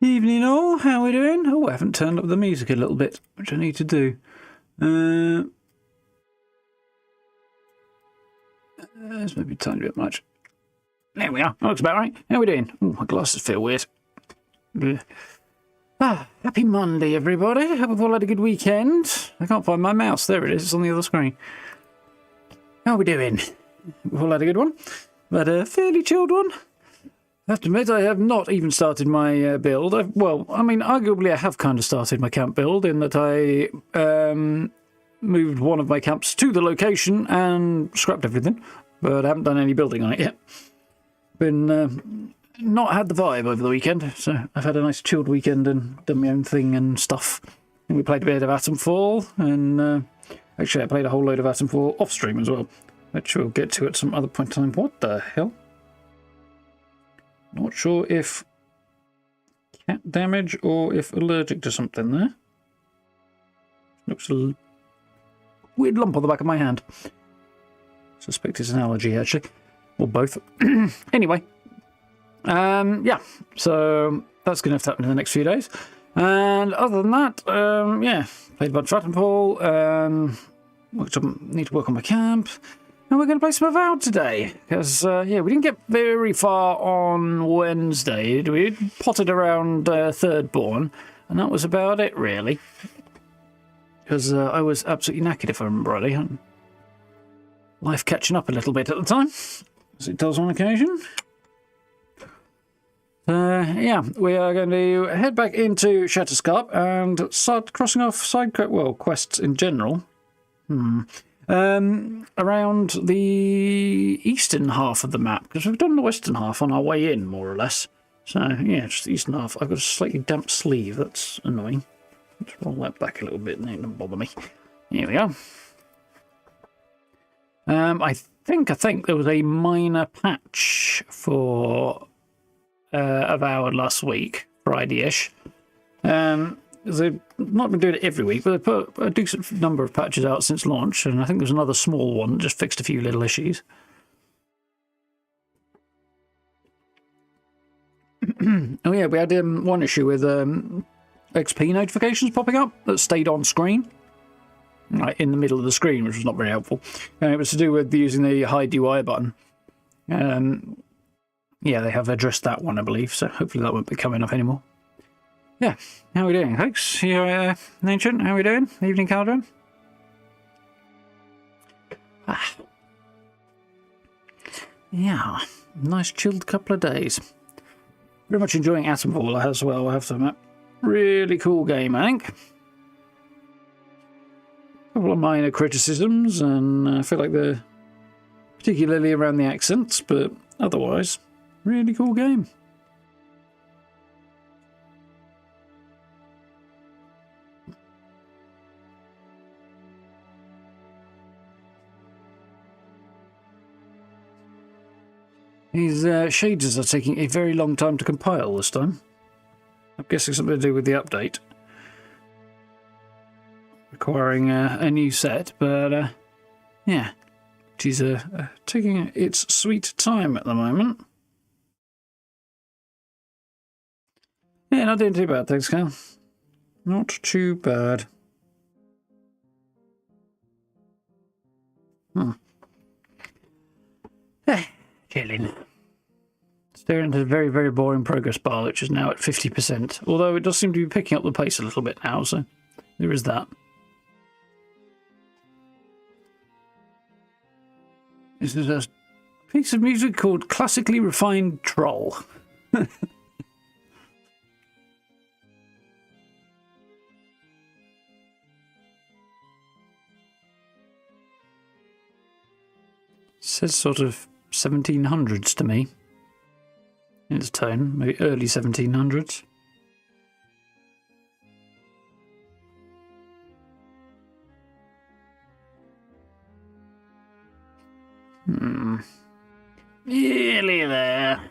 Evening all, how we doing? Oh, I haven't turned up the music a little bit, which I need to do. It's maybe a tiny bit much. There we are, that looks about right. How we doing? Oh, my glasses feel weird. Happy Monday, everybody. Hope you've all had a good weekend. I can't find my mouse. There it is, it's on the other screen. How we doing? We've all had a good one, but a fairly chilled one. I have to admit, I have not even started my build. Arguably I have kind of started my camp build in that I moved one of my camps to the location and scrapped everything, but I haven't done any building on it yet. Not had the vibe over the weekend, so I've had a nice chilled weekend and done my own thing and stuff. And we played a bit of Atomfall, and actually I played a whole load of Atomfall off stream as well, which we'll get to at some other point in time. What the hell? Not sure if cat damage or if allergic to something there. Looks a weird lump on the back of my hand. Suspect it's an allergy, actually. Or both. Anyway. Yeah. So that's going to have to happen in the next few days. And other than that, yeah. Played a bunch of Avowed. Need to work on my camp. And we're going to play some Avowed today, because, yeah, we didn't get very far on Wednesday. We potted around Thirdborn, and that was about it, really. Because I was absolutely knackered, if I remember rightly. Life catching up a little bit at the time, as it does on occasion. Yeah, we are going to head back into Shatterscarp and start crossing off quests in general. Around the eastern half of the map, because we've done the western half on our way in, more or less. So, yeah, just the eastern half. I've got a slightly damp sleeve, that's annoying. Let's roll that back a little bit, and it doesn't bother me. Here we are. I think there was a minor patch for Avowed last week, Friday-ish. They've not been doing it every week, but they've put a decent number of patches out since launch, and I think there's another small one that just fixed a few little issues. Oh yeah, we had one issue with XP notifications popping up that stayed on screen, like in the middle of the screen, which was not very helpful. And it was to do with using the hide UI button. Yeah, they have addressed that one, I believe, so hopefully that won't be coming up anymore. Yeah, how are we doing, folks? You Ancient, how are we doing? Evening, Caldron? Yeah, nice chilled couple of days. Very much enjoying Atomfall as well, I have to admit. Really cool game, I think. A couple of minor criticisms, and I feel like they're particularly around the accents, but otherwise, really cool game. These shaders are taking a very long time to compile this time. I'm guessing something to do with the update. Requiring a new set, but yeah. She's taking its sweet time at the moment. Yeah, not doing too bad, thanks, Cal. Not too bad. Chilling. Staring at a very, very boring progress bar, which is now at 50%. Although it does seem to be picking up the pace a little bit now, so there is that. This is a piece of music called Classically Refined Troll. Says sort of 1700s to me. In its tone, maybe early 1700s. Nearly there.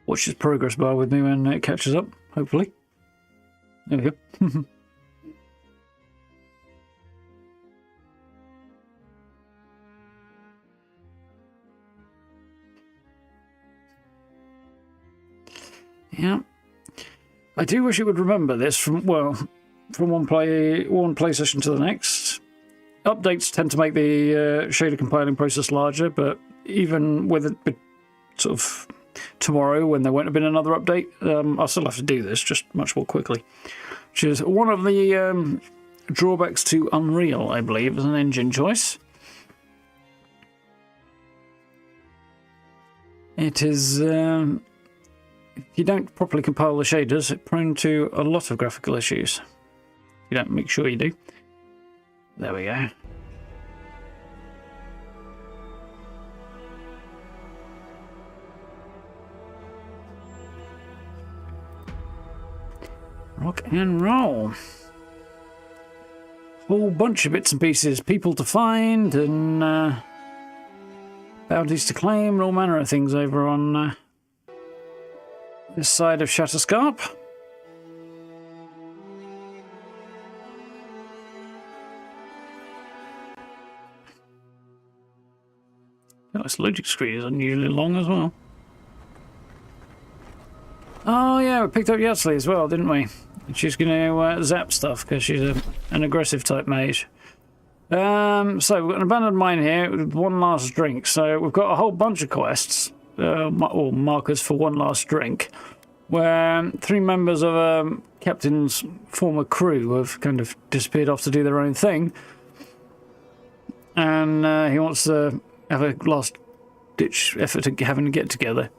Watch this progress bar with me when it catches up, hopefully. There we go. Yeah. I do wish it would remember this from one play session to the next. Updates tend to make the shader compiling process larger, but even with it sort of tomorrow when there won't have been another update, I'll still have to do this just much more quickly. Which is one of the drawbacks to Unreal, I believe, as an engine choice. It is, if you don't properly compile the shaders, it's prone to a lot of graphical issues. You don't make sure you do. There we go. Rock and roll. Whole bunch of bits and pieces, people to find, and bounties to claim, and all manner of things over on this side of Shatterscarp. Oh, this logic screen is unusually long as well. Oh yeah, we picked up Yatsli as well, didn't we? She's going to zap stuff because she's an aggressive type mage. So we've got an abandoned mine here with one last drink. So we've got a whole bunch of quests, or markers for one last drink, where 3 members of Captain's former crew have kind of disappeared off to do their own thing. And he wants to have a last-ditch effort to having to get together.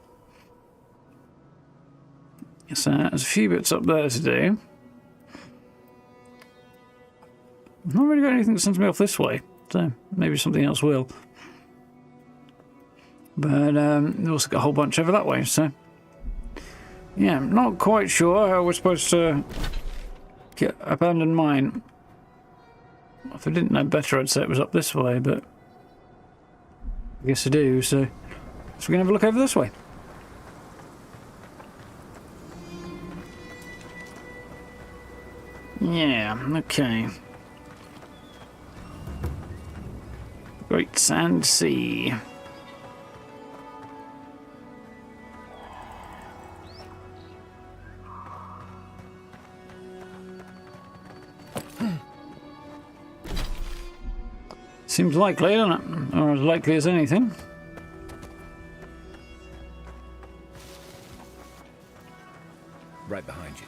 So there's a few bits up there to do. I've not really got anything that sends me off this way, so maybe something else will. But we've also got a whole bunch over that way, so... Yeah, I'm not quite sure how we're supposed to get abandoned mine. If I didn't know better, I'd say it was up this way, but... I guess I do, so... we're going to have a look over this way. Yeah, okay. Great Sand Sea. Seems likely, doesn't it? Or as likely as anything. Right behind you.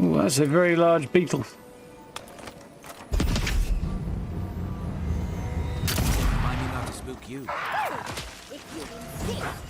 Oh, that's a very large beetle. Remind me not to spook you. If you insist.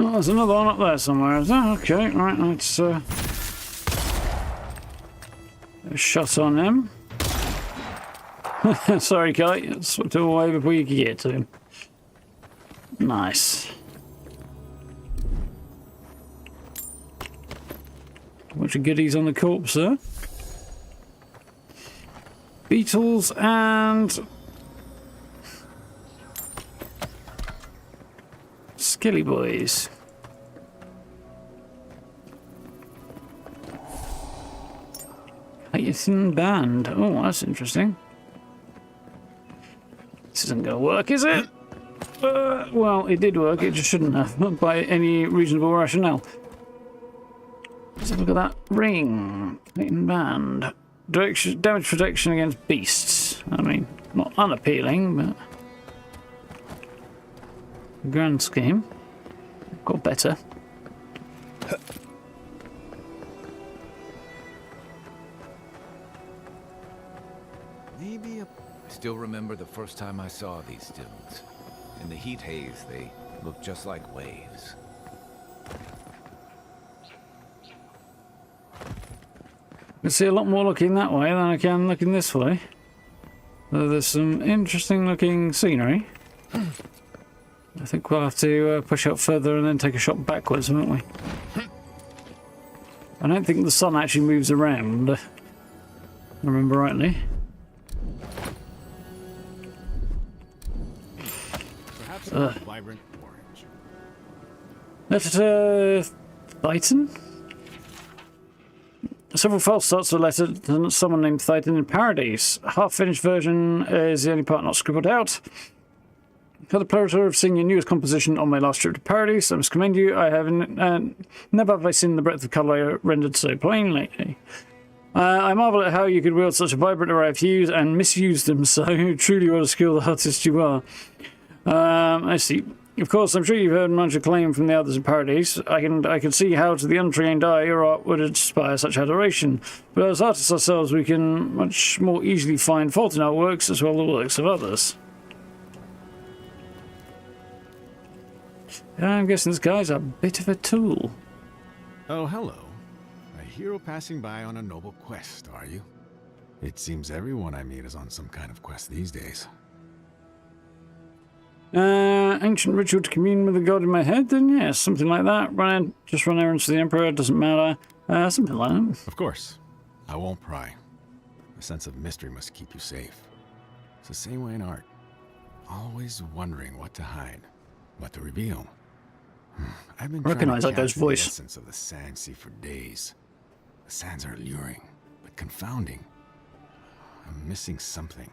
Oh, there's another one up there somewhere, is there? Okay, right, let's a shot on him. Sorry, Kelly, it swept him away before you could get to him. Nice. Bunch of goodies on the corpse there. Beetles and... Skilly boys. Hayathan Band. Oh, that's interesting. This isn't going to work, is it? Well, it did work. It just shouldn't have, by any reasonable rationale. Let's have a look at that ring. Hayathan Band. Direction, damage protection against beasts. I mean, not unappealing, but... grand scheme. Got better. Maybe I still remember the first time I saw these stones. In the heat haze, they looked just like waves. can see a lot more looking that way than I can looking this way. There's some interesting looking scenery. I think we'll have to push out further and then take a shot backwards, won't we? I don't think the sun actually moves around, if I remember rightly. Perhaps a vibrant orange. Letter to Titan? Several false starts are letter to someone named Titan in Paradise. A half-finished version is the only part not scribbled out. Had the pleasure of seeing your newest composition on my last trip to Paradise. I must commend you. I have never have I seen the breadth of colour rendered so plainly. I marvel at how you could wield such a vibrant array of hues and misuse them so. Truly what a skilled artist you are. I see. Of course, I'm sure you've heard much acclaim from the others in Paradise. I can see how to the untrained eye your art would inspire such adoration. But as artists ourselves, we can much more easily find fault in our works as well as the works of others. I'm guessing this guy's a bit of a tool. Oh, hello. A hero passing by on a noble quest, are you? It seems everyone I meet is on some kind of quest these days. Ancient ritual to commune with the god in my head, then yes, something like that. Just run errands for the Emperor, doesn't matter. Something like that. Of course. I won't pry. A sense of mystery must keep you safe. It's the same way in art. Always wondering what to hide, what to reveal. I've been recognize that guy's voice. The essence of the sand sea for days. The sands are alluring, but confounding. I'm missing something.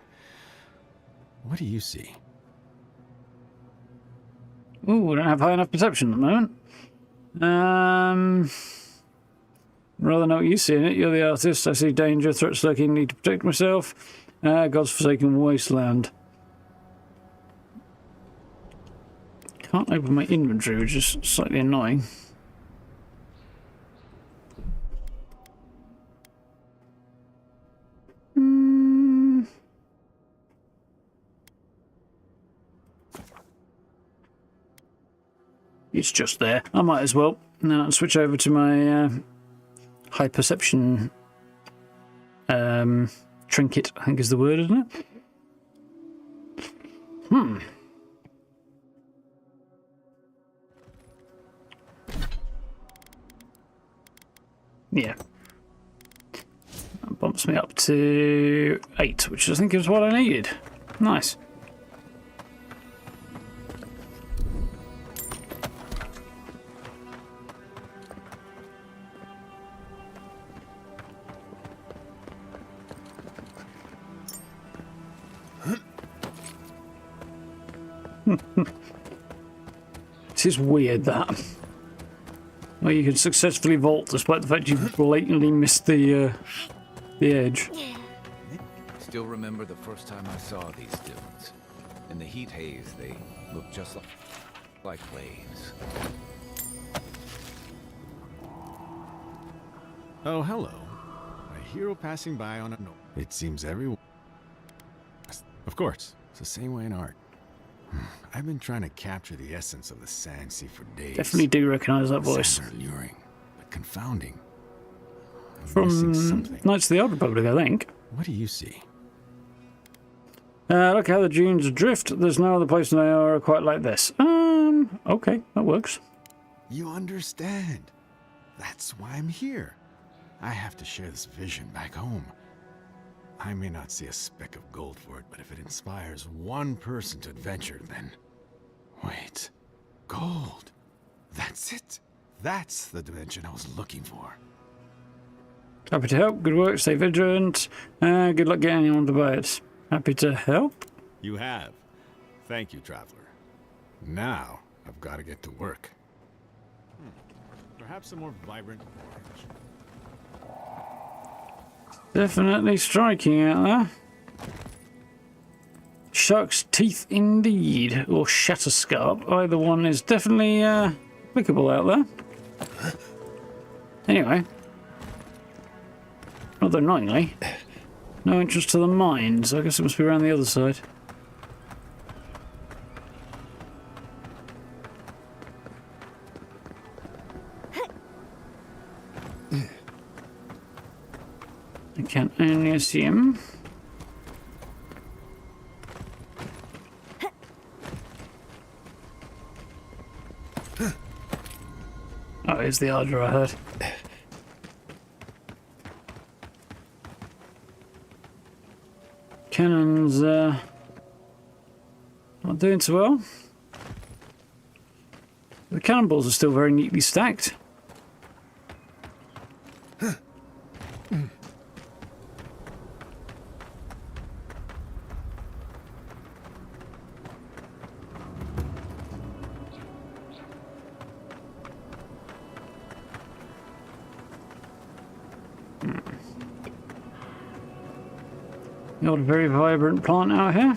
What do you see? Ooh, we don't have high enough perception at the moment. Rather know what you see in it. You're the artist. I see danger, threats lurking, need to protect myself. God's forsaken wasteland. Can't open my inventory, which is slightly annoying. It's just there. I might as well. And then I'll switch over to my high perception trinket, I think is the word, isn't it? Yeah. That bumps me up to 8, which I think is what I needed. Nice. It is weird that. Well, you can successfully vault despite the fact you've blatantly missed the edge. Still remember the first time I saw these dunes. In the heat haze, they looked just like waves. Oh, hello. A hero passing by on a note. It seems everyone... Of course, it's the same way in art. I've been trying to capture the essence of the sand sea for days. Definitely do recognise that voice. Sands are alluring, but confounding. I'm From missing something. Knights of the Old Republic, I think. What do you see? Look how the dunes drift. There's no other place in Eora quite like this. Okay, that works. You understand. That's why I'm here. I have to share this vision back home. I may not see a speck of gold for it, but if it inspires one person to adventure, then... Wait. Gold. That's it. That's the dimension I was looking for. Happy to help. Good work. Stay vigilant. Good luck getting anyone to buy it. Happy to help. You have. Thank you, traveler. Now, I've got to get to work. Perhaps a more vibrant orange. Definitely striking out there. Shark's teeth indeed, or shatterscarp. Either one is definitely applicable out there. Anyway. Rather annoyingly, no entrance to the mines. I guess it must be around the other side. adamantium. Oh, here's the Ardra I heard. Cannons, not doing so well. The cannonballs are still very neatly stacked. Got a very vibrant plant out here.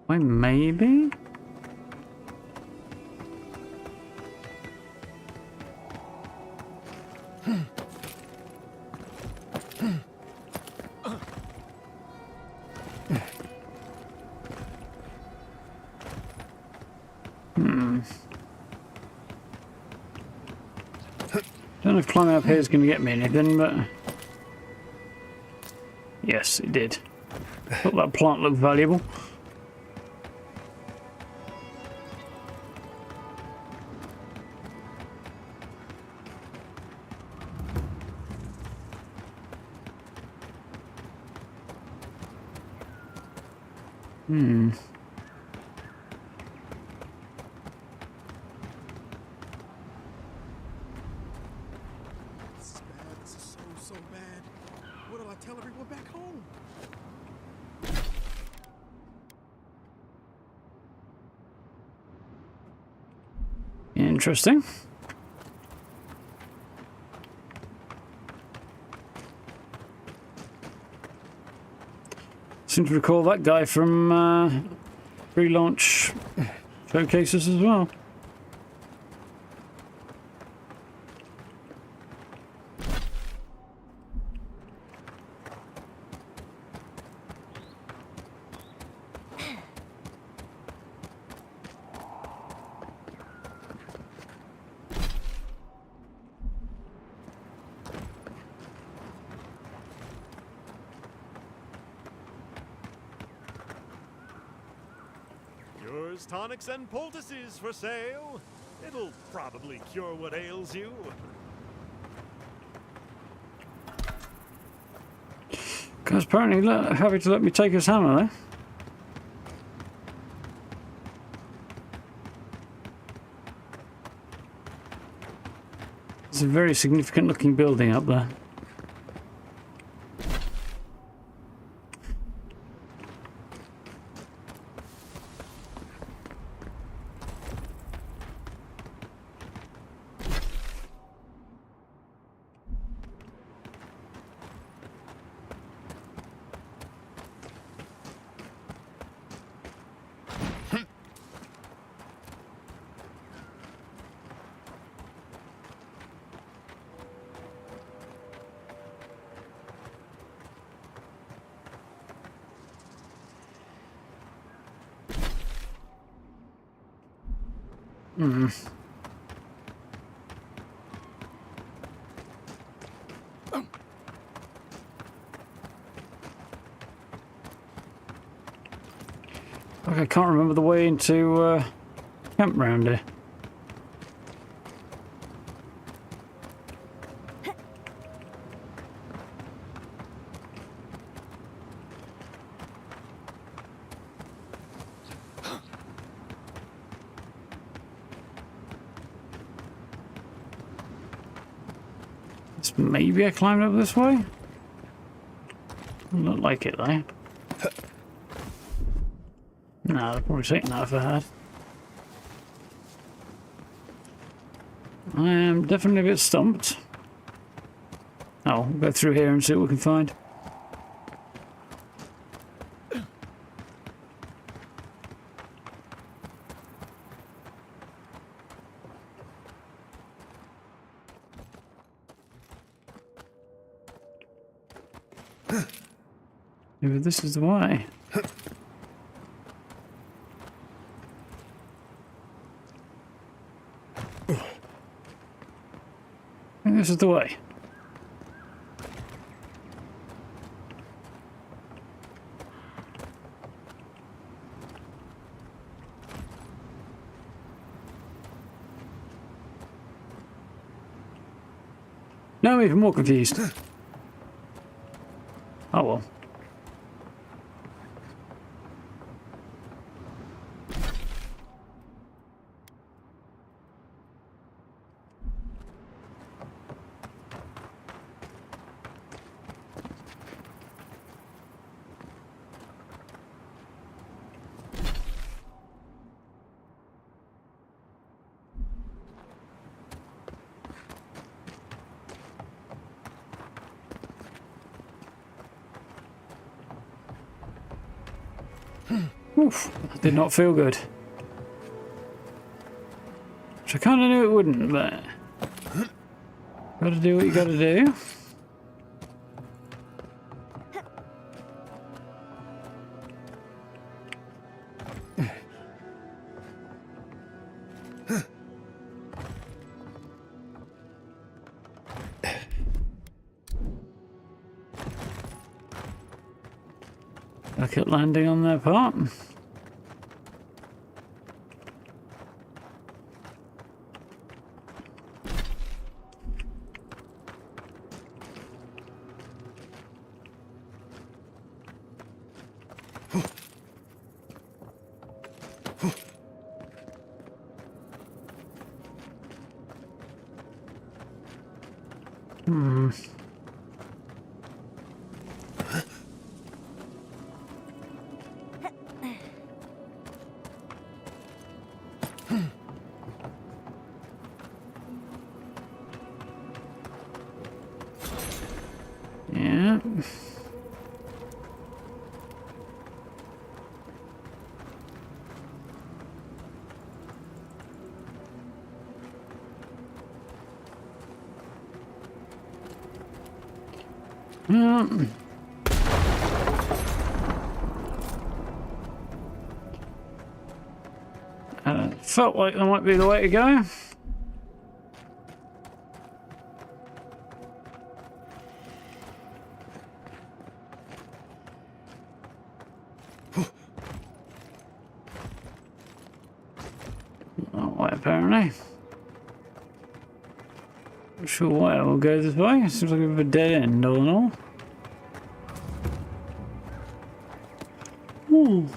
Wait, maybe? Don't know if climbing up here is going to get me anything, but yes, it did. Thought that plant looked valuable. This is so bad. What do I tell everyone back home? Interesting. Seem to recall that guy from pre-launch showcases as well. Yours tonics and poultices for sale. It'll probably cure what ails you. Guys apparently happy to let me take his hammer there. It's a very significant looking building up there. I can't remember the way into campground here. Maybe I climbed up this way? Doesn't look like it though. No, I'd probably taken that if I had. I am definitely a bit stumped. Oh, we'll go through here and see what we can find. Maybe this is the way. I think this is the way. Now I'm even more confused. Oh well. Oof, that did not feel good. Which I kind of knew it wouldn't, but gotta do what you gotta do. Delicate landing on their part. Yeah. Felt like that might be the way to go. That way, apparently. Not sure why we'll go this way. Seems like a bit of a dead end, all in all. Ooh.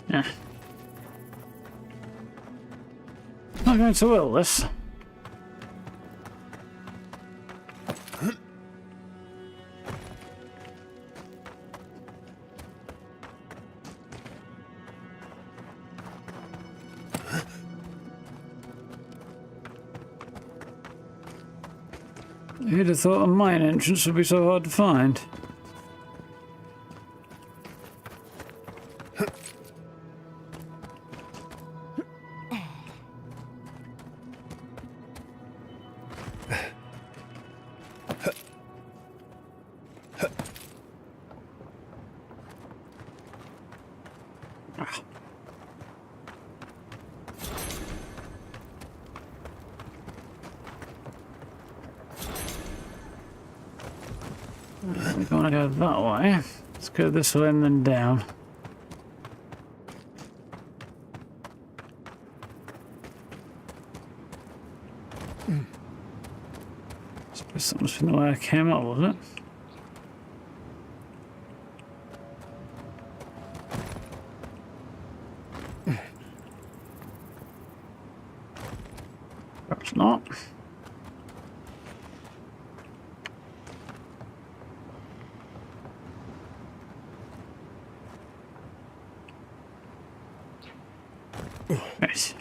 Yeah. Not going so well, this. Who'd have thought a mine entrance would be so hard to find? We're going to go that way. Let's go this way and then down. Suppose something's from the way I came up, was it? Perhaps not. Nice.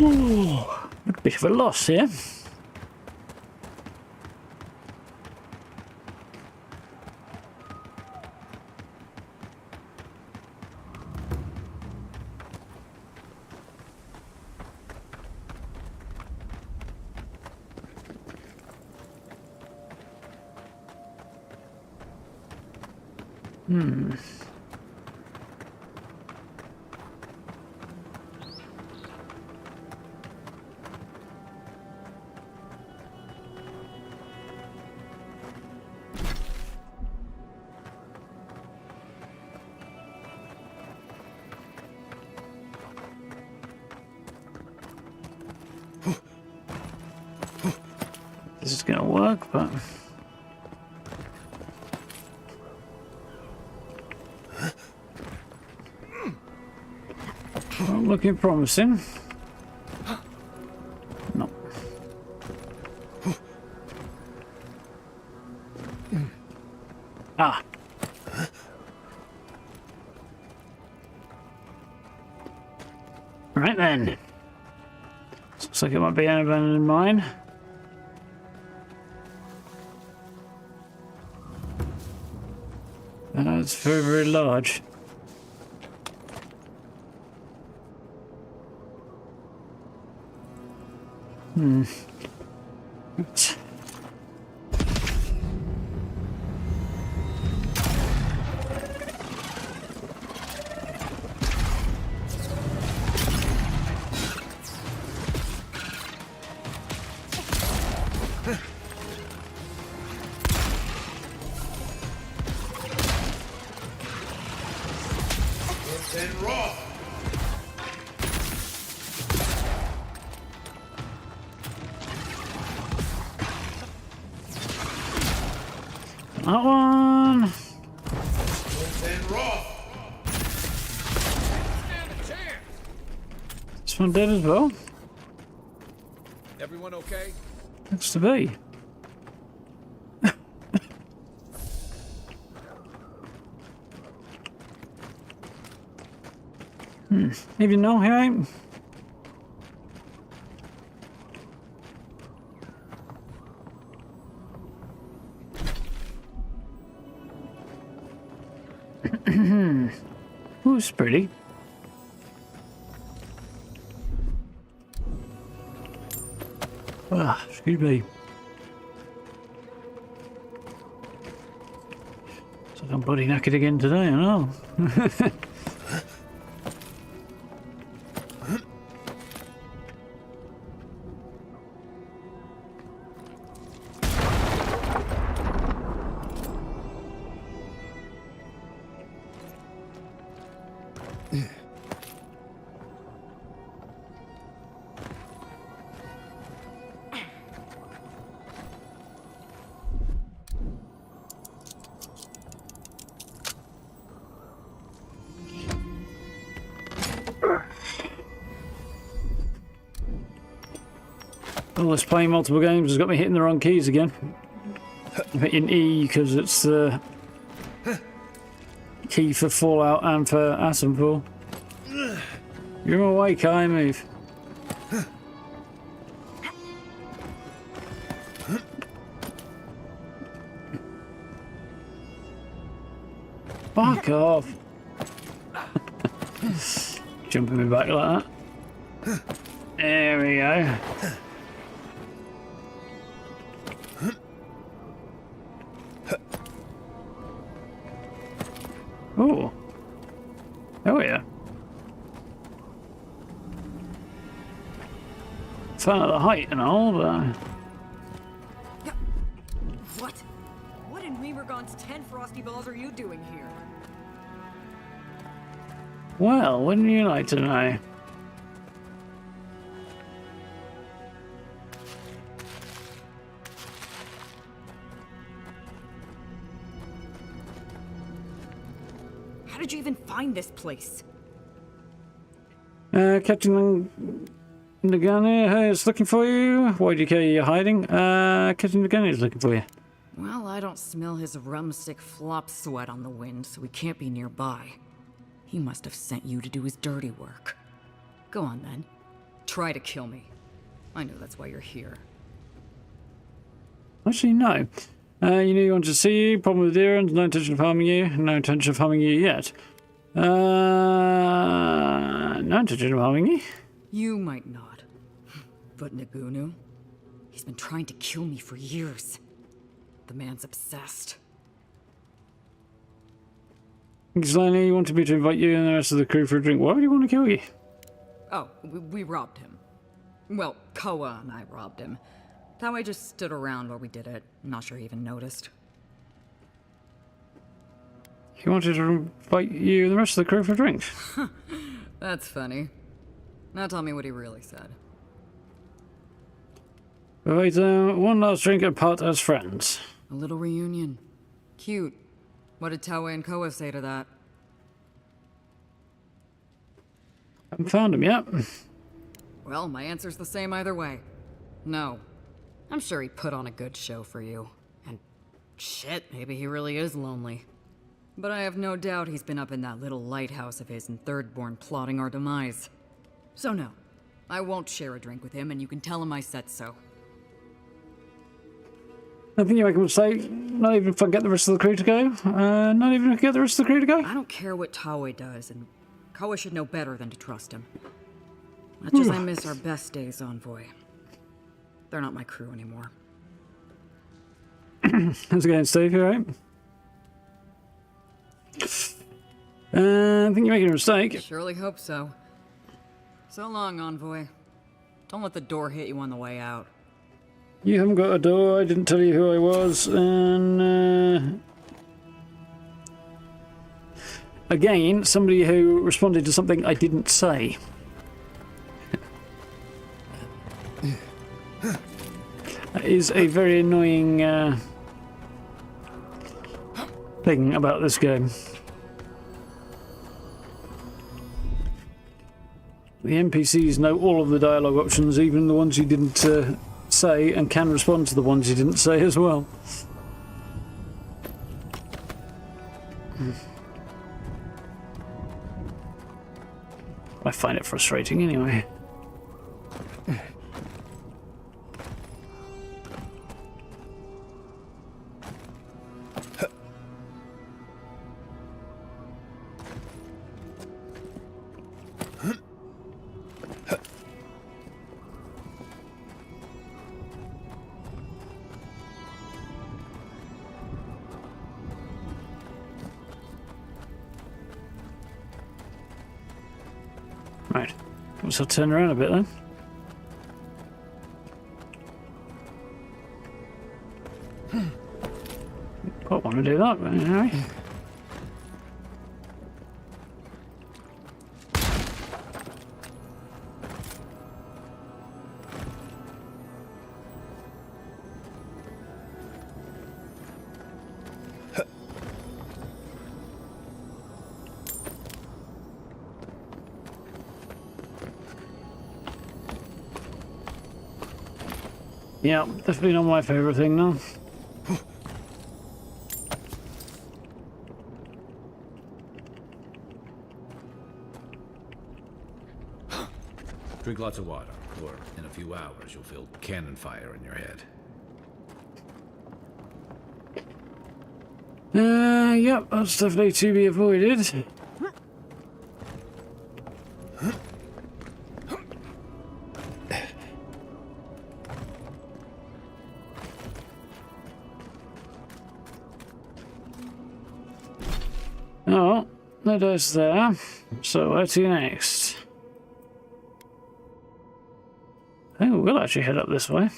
Ooh, a bit of a loss here. This is going to work, but not looking promising. No. Ah. Right then. Looks like it might be an abandoned mine. It's very, very large. Oops. That one. This one dead as well. Everyone okay? Looks to be. Even know he ain't. Who's pretty? Ah, excuse me. It's like I'm bloody knackered again today, I know. All this playing multiple games has got me hitting the wrong keys again. I'm hitting E because it's the key for Fallout and for Atomfall. You're awake, I move. Fuck off. Jumping me back like that. There we go. Oh. Oh yeah. Fan of the height and all, but... What? What in Remergon's 10 frosty balls are you doing here? Well, wouldn't you like to know? How did you even find this place? Captain Nagani is looking for you. Why do you care you're hiding? Captain Nagani is looking for you. Well, I don't smell his rumstick flop sweat on the wind, so he can't be nearby. He must have sent you to do his dirty work. Go on then. Try to kill me. I know that's why you're here. Actually, no. You knew you wanted to see you. Problem with Adyran, no intention of harming you. No intention of harming you yet. No intention of harming you. You might not. But Nagunu? He's been trying to kill me for years. The man's obsessed. Ghislaine, you wanted me to invite you and the rest of the crew for a drink. Why would he want to kill you? Oh, we robbed him. Well, Koa and I robbed him. Thought I just stood around while we did it. Not sure he even noticed. He wanted to invite you and the rest of the crew for a drink. That's funny. Now tell me what he really said. Wait, one last drink and part as friends. A little reunion. Cute. What did Taue and Koa say to that? Haven't found him yet. Well, my answer's the same either way. No. I'm sure he put on a good show for you. And shit, maybe he really is lonely. But I have no doubt he's been up in that little lighthouse of his in Thirdborn plotting our demise. So no, I won't share a drink with him, and you can tell him I said so. I think you make a mistake. Not even if I get the rest of the crew to go. Not even if I get the rest of the crew to go. I don't care what Taue does, and Koa should know better than to trust him. Much as I miss our best days, Envoy. They're not my crew anymore. How's it going, Steve? You alright? I think you're making a mistake. Surely hope so. So long, Envoy. Don't let the door hit you on the way out. You haven't got a door, I didn't tell you who I was, and again, somebody who responded to something I didn't say. That is a very annoying thing about this game. The NPCs know all of the dialogue options, even the ones you didn't say, and can respond to the ones you didn't say as well. I find it frustrating anyway. Right, let's turn around a bit then. Quite want to do that, but anyway. Yeah, definitely not my favourite thing now. Drink lots of water, or in a few hours you'll feel cannon fire in your head. Yep, that's definitely to be avoided. Oh, that is there. So where to next? Oh, we'll actually head up this way.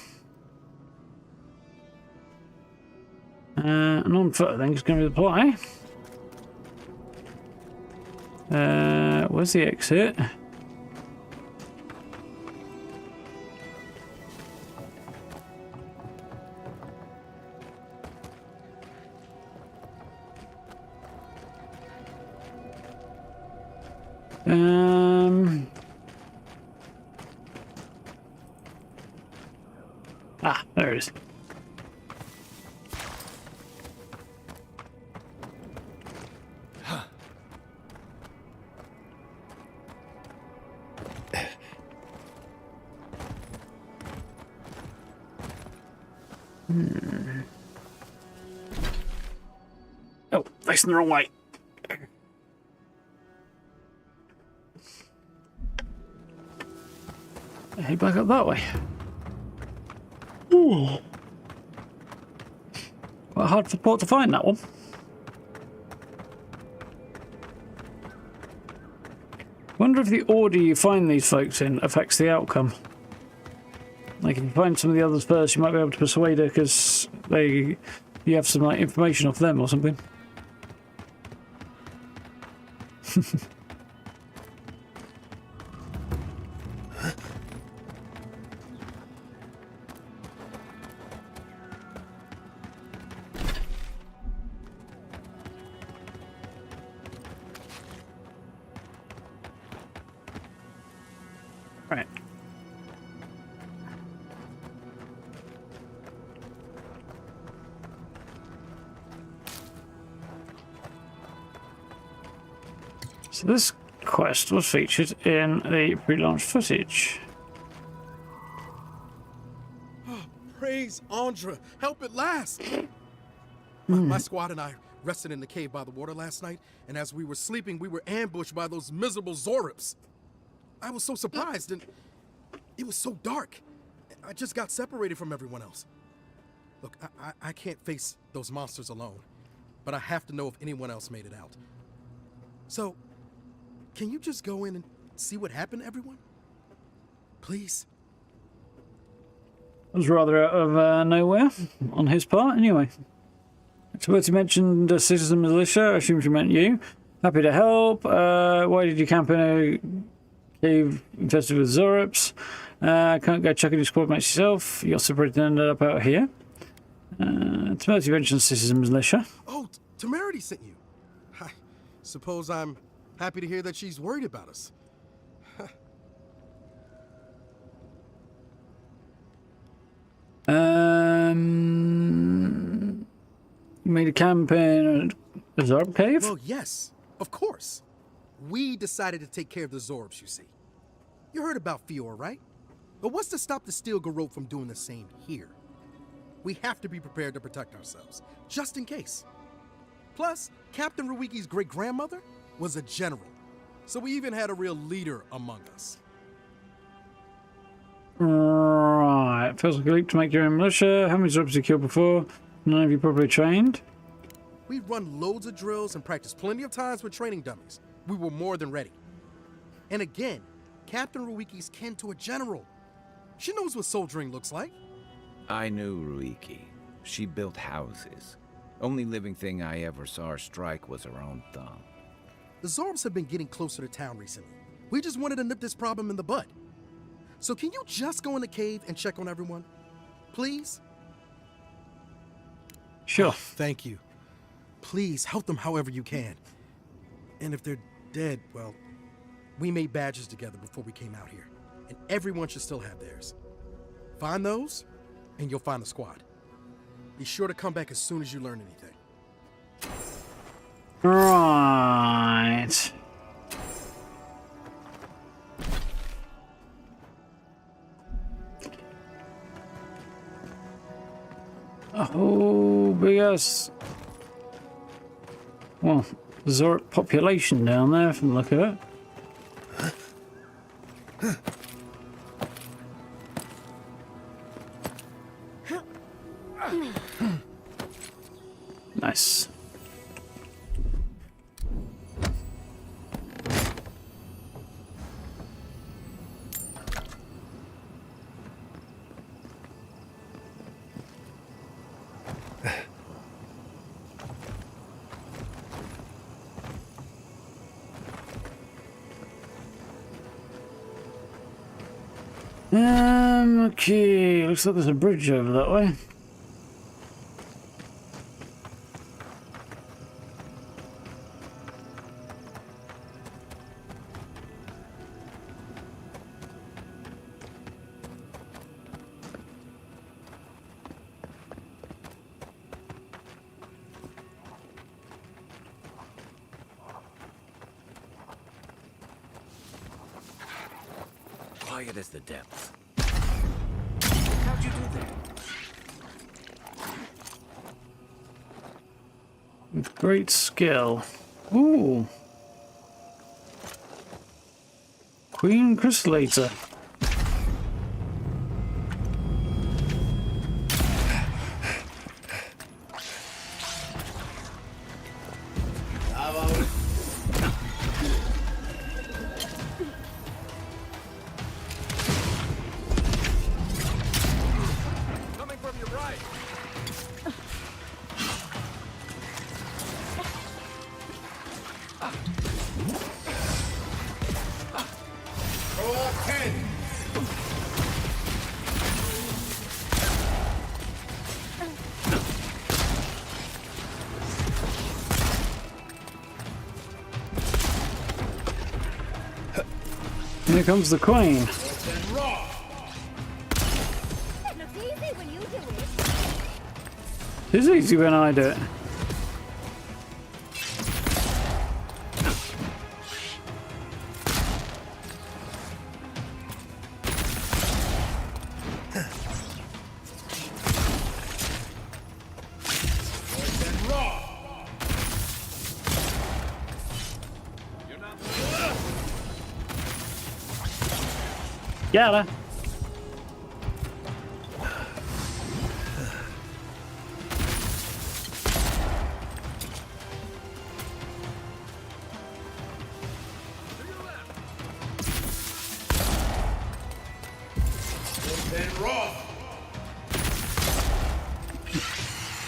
And on foot, I think, is going to be the play. Where's the exit? Ah, there it is. Oh, facing the wrong way. Head back up that way. Ooh. Quite hard for port to find that one. Wonder if the order you find these folks in affects the outcome. Like if you find some of the others first, you might be able to persuade her because you have some like information off them or something. Right. So this quest was featured in the pre-launch footage. Praise Andra! Help at last! My squad and I rested in the cave by the water last night, and as we were sleeping, we were ambushed by those miserable Zorips. I was so surprised, and it was so dark. I just got separated from everyone else. Look, I can't face those monsters alone, but I have to know if anyone else made it out. So, can you just go in and see what happened to everyone? Please? It was rather out of nowhere on his part, anyway. Experty mentioned a citizen militia. I assume she meant you. Happy to help. Why did you camp in a cave infested with Zorips? Can't go checking your squad mates yourself. Your separated ended up out here. Temerity mentioned citizen militia. Oh, Temerity sent you. I suppose I'm happy to hear that she's worried about us. You made a camp in a Zorb cave? Well, yes, of course. We decided to take care of the Zorbs, you see. You heard about Eora, right? But what's to stop the Steel Garrote from doing the same here? We have to be prepared to protect ourselves, just in case. Plus, Captain Ruiki's great-grandmother was a general, so we even had a real leader among us. Right, feels like a leap to make your own militia. How many Zorbs have you killed before? None of you properly trained? We'd run loads of drills and practiced plenty of times with training dummies. We were more than ready. And again, Captain Ruiki's kin to a general. She knows what soldiering looks like. I knew Ruiki. She built houses. Only living thing I ever saw her strike was her own thumb. The Zorbs have been getting closer to town recently. We just wanted to nip this problem in the bud. So can you just go in the cave and check on everyone? Please? Sure. Thank you. Please help them however you can. And if they're dead, well, we made badges together before we came out here. And everyone should still have theirs. Find those, and you'll find the squad. Be sure to come back as soon as you learn anything. Right. Oh, big ass. Well, Zorp population down there from the look of it. Nice. Okay, looks like there's a bridge over that way. quiet as the depths. How'd you do that? With great skill. Ooh. Queen Crystallator. Coming from your right. Here comes the Queen. It looks easy when you do it. It's easy when I do it. Got her.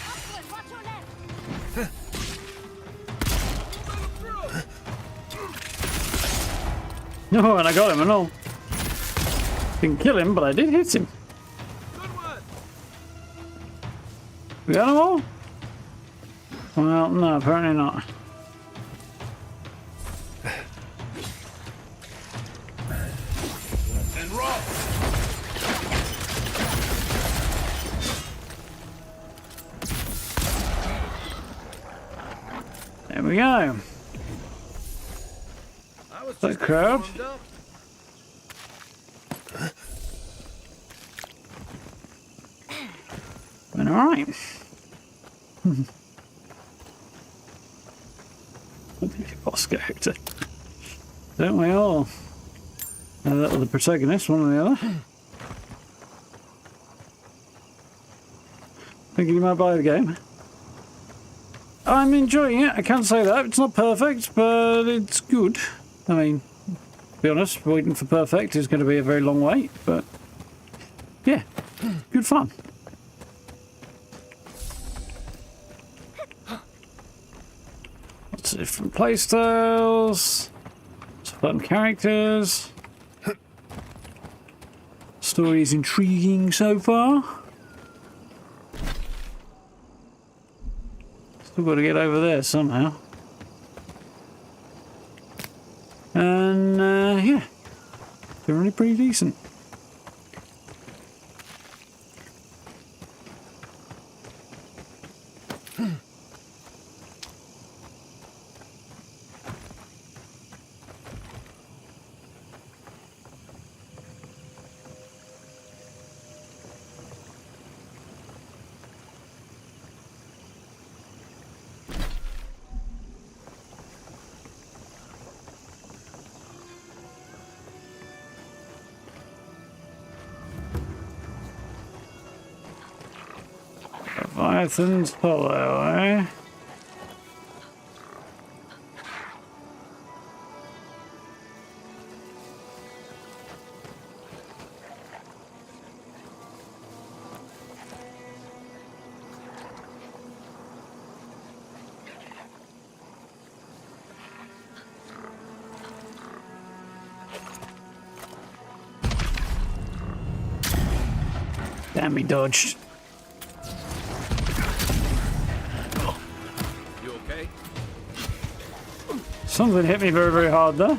Upward, watch your left. No, and I got him and all. Didn't kill him, but I did hit him. We got them all? Well, no, apparently not. There we go. That crowd. Went alright. Boss character. Don't we all? That was the protagonist, one or the other. Thinking you might buy the game. I'm enjoying it, I can't say that. It's not perfect, but it's good. I mean, to be honest, waiting for perfect is going to be a very long wait, but yeah, good fun. Lots of different playstyles, some fun characters. Story is intriguing so far. Still got to get over there somehow. And yeah, they're really pretty decent. Leviathan's Hollow, eh? Damn, he dodged. You okay? Something hit me very, very hard there.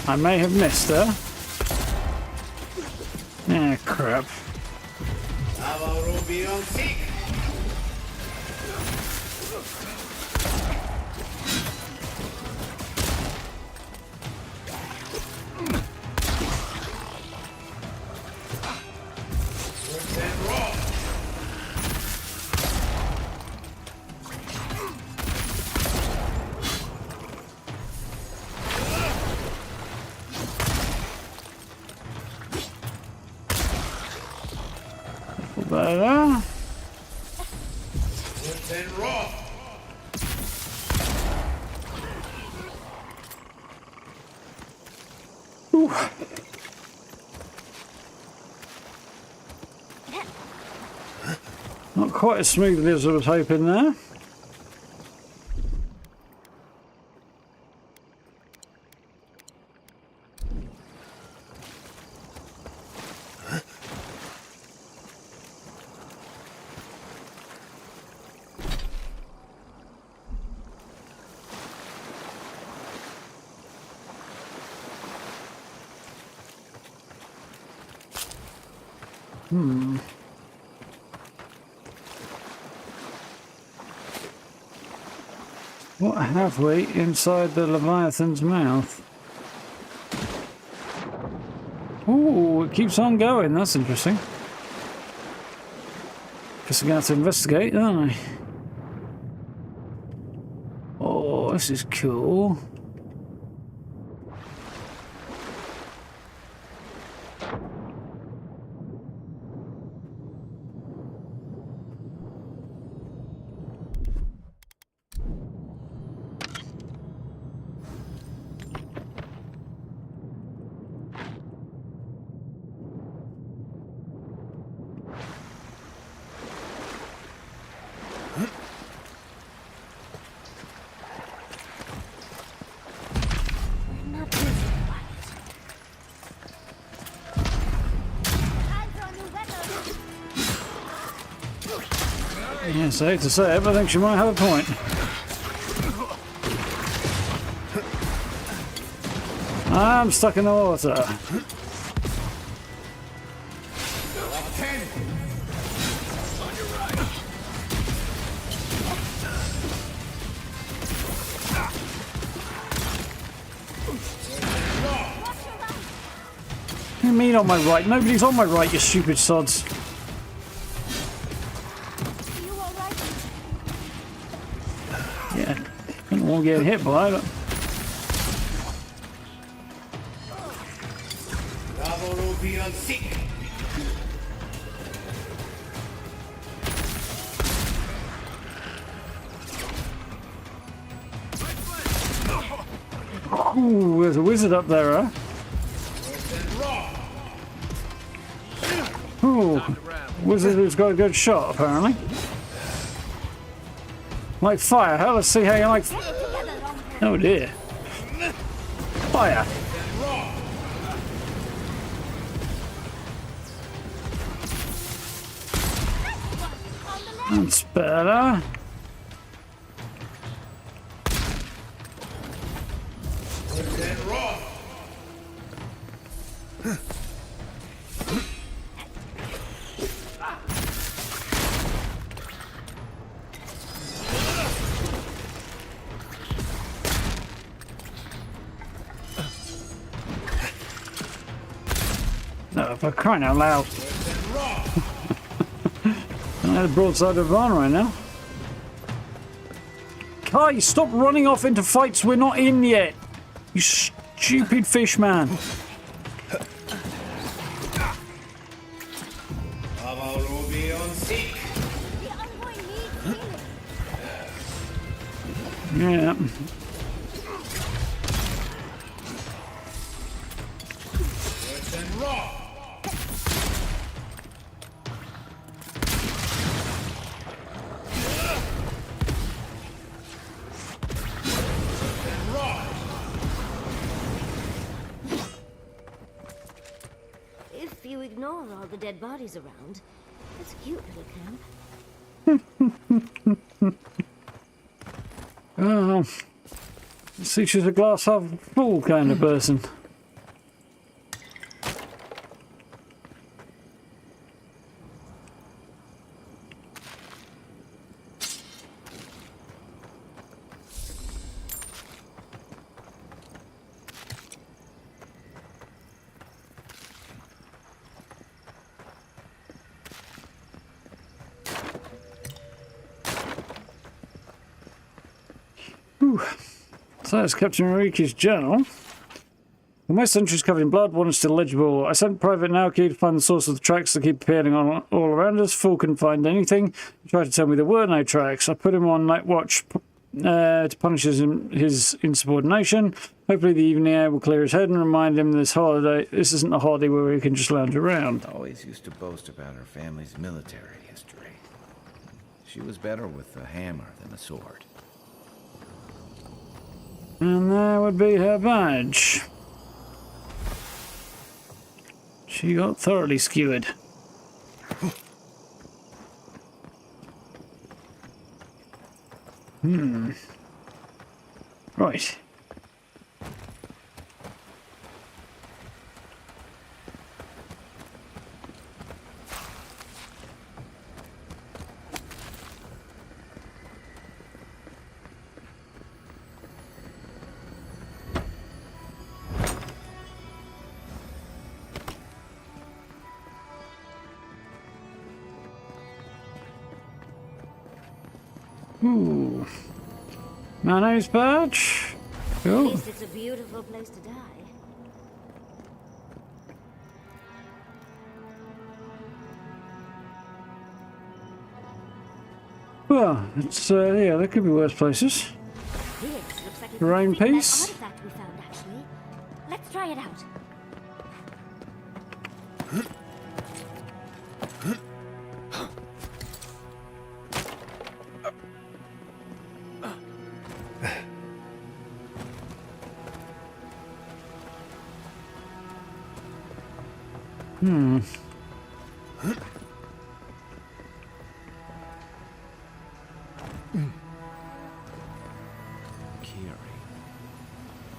I may have missed her. Ah, crap. better. Ooh. Not quite as smoothly as I was hoping there. What have we inside the Leviathan's mouth? Ooh, it keeps on going. That's interesting. Guess I'm going to have to investigate, aren't I? Oh, this is cool. Yes, I hate to say it, but I think she might have a point. I'm stuck in the water. What do you mean on my right? Nobody's on my right, you stupid sods. Won't get hit by it. Ooh, there's a wizard up there, huh? Ooh, wizard who's got a good shot, apparently. Like fire, huh? Let's see how you like. Oh dear. Fire. That's better. No, for crying out loud. I had a broadside of Iran right now. Kai, stop running off into fights we're not in yet. You stupid fish man. Yeah. If you ignore all the dead bodies around, it's a cute little camp. Oh, see, she's a glass half full kind of person. So that's Captain Riki's journal. Well, my century's covered in blood, one is still legible. I sent Private Naoki to find the source of the tracks that keep appearing on all around us. Fool couldn't find anything. He tried to tell me there were no tracks. I put him on night watch to punish his insubordination. Hopefully the evening air will clear his head and remind him this isn't a holiday where he can just lounge around. Always used to boast about her family's military history. She was better with a hammer than a sword. And there would be her badge. She got thoroughly skewered. Right. Ooh. Mayonnaise badge. At Cool. least it's a beautiful place to die. Well, it's yeah, there could be worse places. This looks like it Your own could fit that piece? artifact we found, actually. Let's try it out.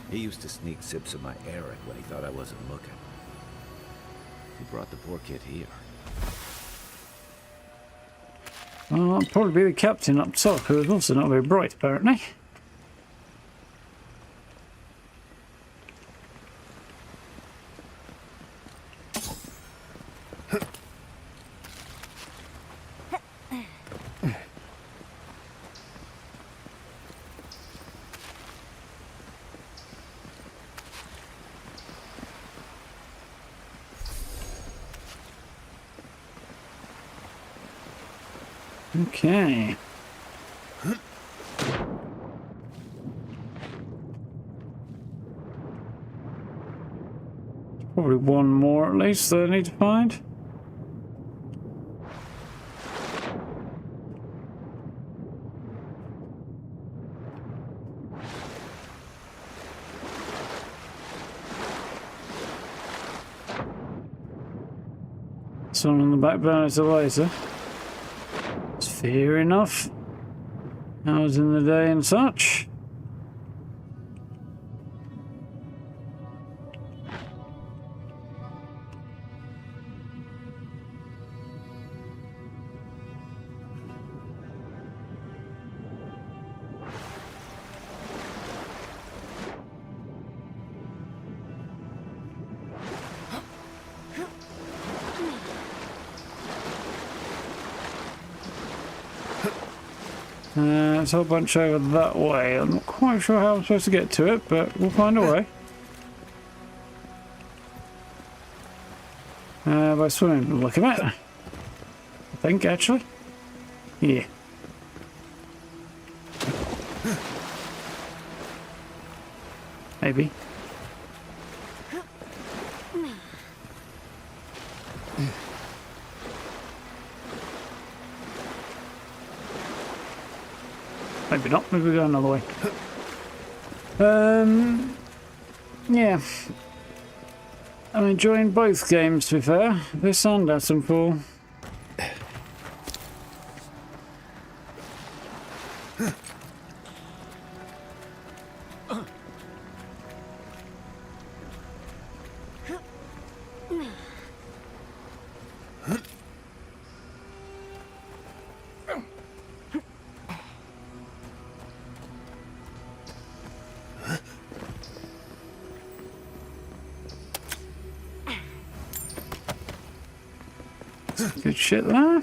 He used to sneak sips of my Eric when he thought I wasn't looking. He brought the poor kid here. Well, that'd probably be the captain up top, who is also not very bright, apparently. Okay. Probably one more at least that I need to find. Some on the back burner to later. Fair enough. Hours in the day and such. There's a whole bunch over that way. I'm not quite sure how I'm supposed to get to it, but we'll find a way. By swimming, look at that. I think, actually. Yeah. Maybe. Maybe not. Maybe we go another way. Yeah. I'm enjoying both games, to be fair. This and Atomfall. Good shit there.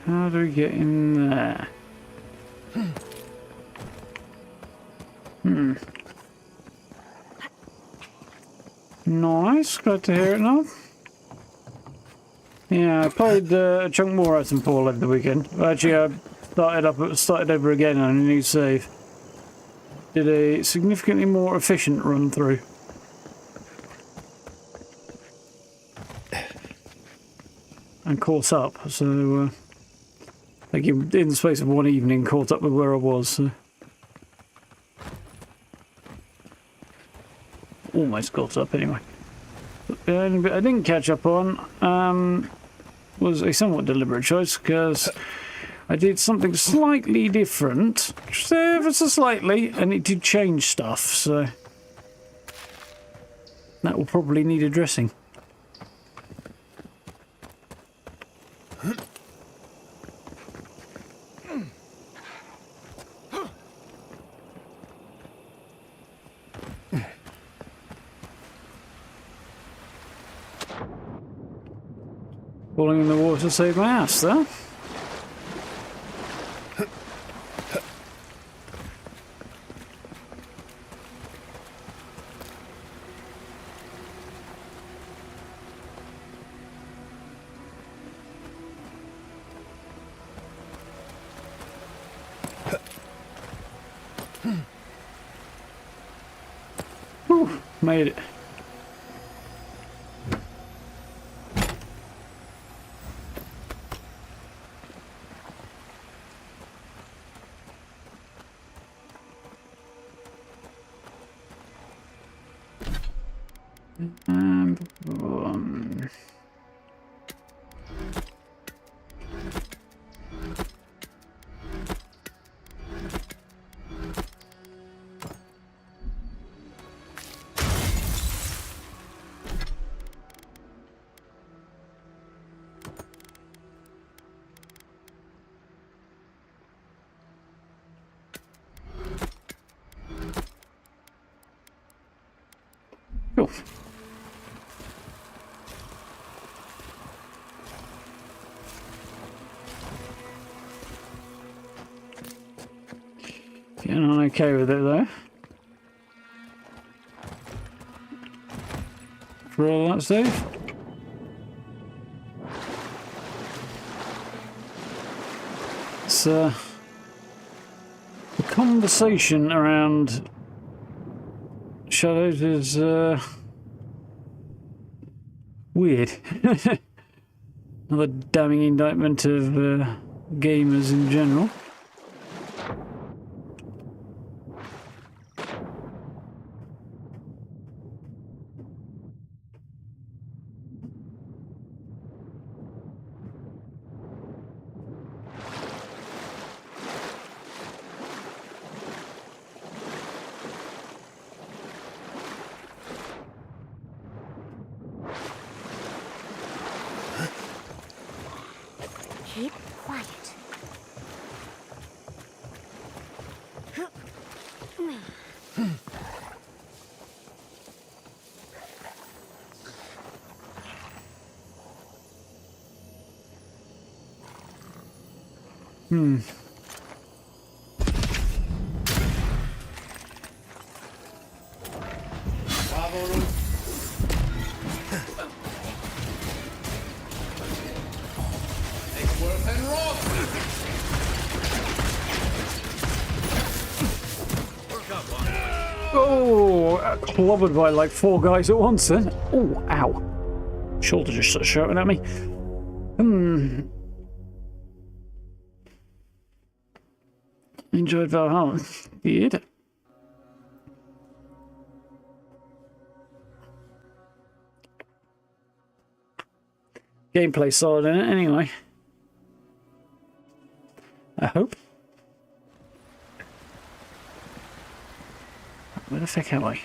How do we get in there? Nice, glad to hear it now. Yeah, I played a chunk more Item 4 over the weekend. Actually, I started over again on a new save. Did a significantly more efficient run through. And caught up, so like in the space of one evening, caught up with where I was. So. Almost caught up anyway. But the only bit I didn't catch up on was a somewhat deliberate choice, because I did something slightly different, just ever so slightly, and it did change stuff, so that will probably need addressing. Falling in the water saved my ass, though. Whew, made it. Cool. Getting on okay with it though. For all that safe. It's the conversation around shadows is weird. Another damning indictment of gamers in general. Keep quiet. Oh, clobbered by like 4 guys at once then. Oh, ow. Shoulder just started shouting at me. Enjoyed Valhalla. Did. Gameplay solid in it anyway. I hope. Where the fuck am I?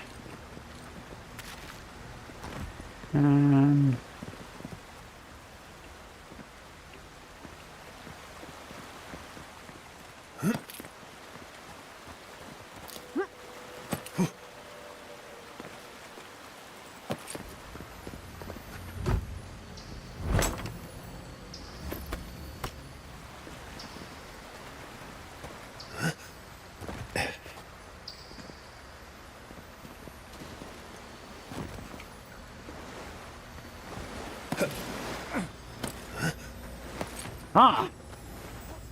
Ah!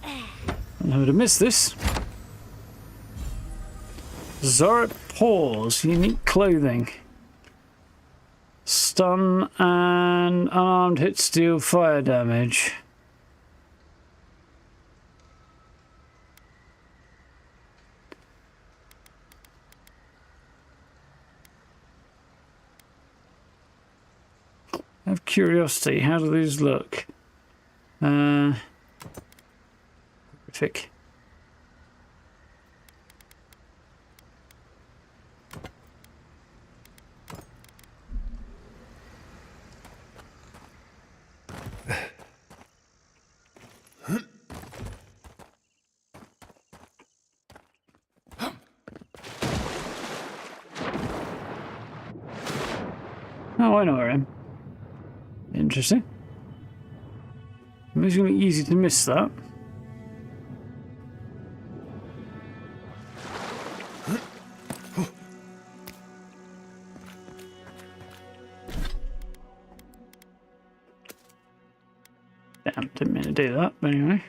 I would have missed this. Zorip Paws, unique clothing. Stun and unarmed hits deal fire damage. I have curiosity, how do these look? Horrific. Oh, I know where I am. Interesting. It's going to be easy to miss that. Damn, didn't mean to do that, but anyway.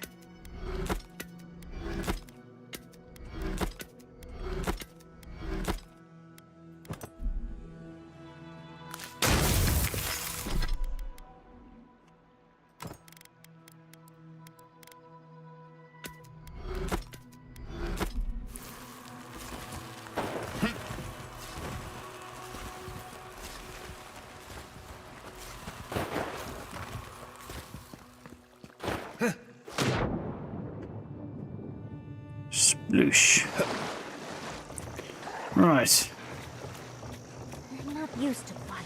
Sploosh. Right. I'm not used to fight.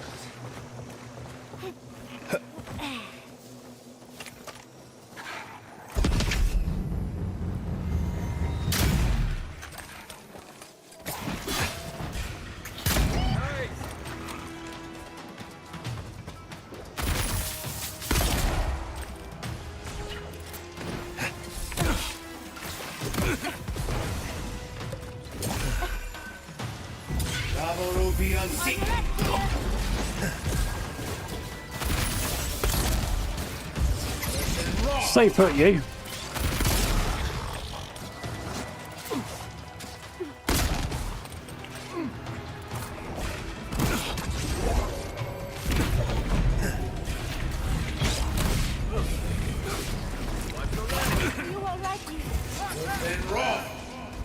Stay put, you.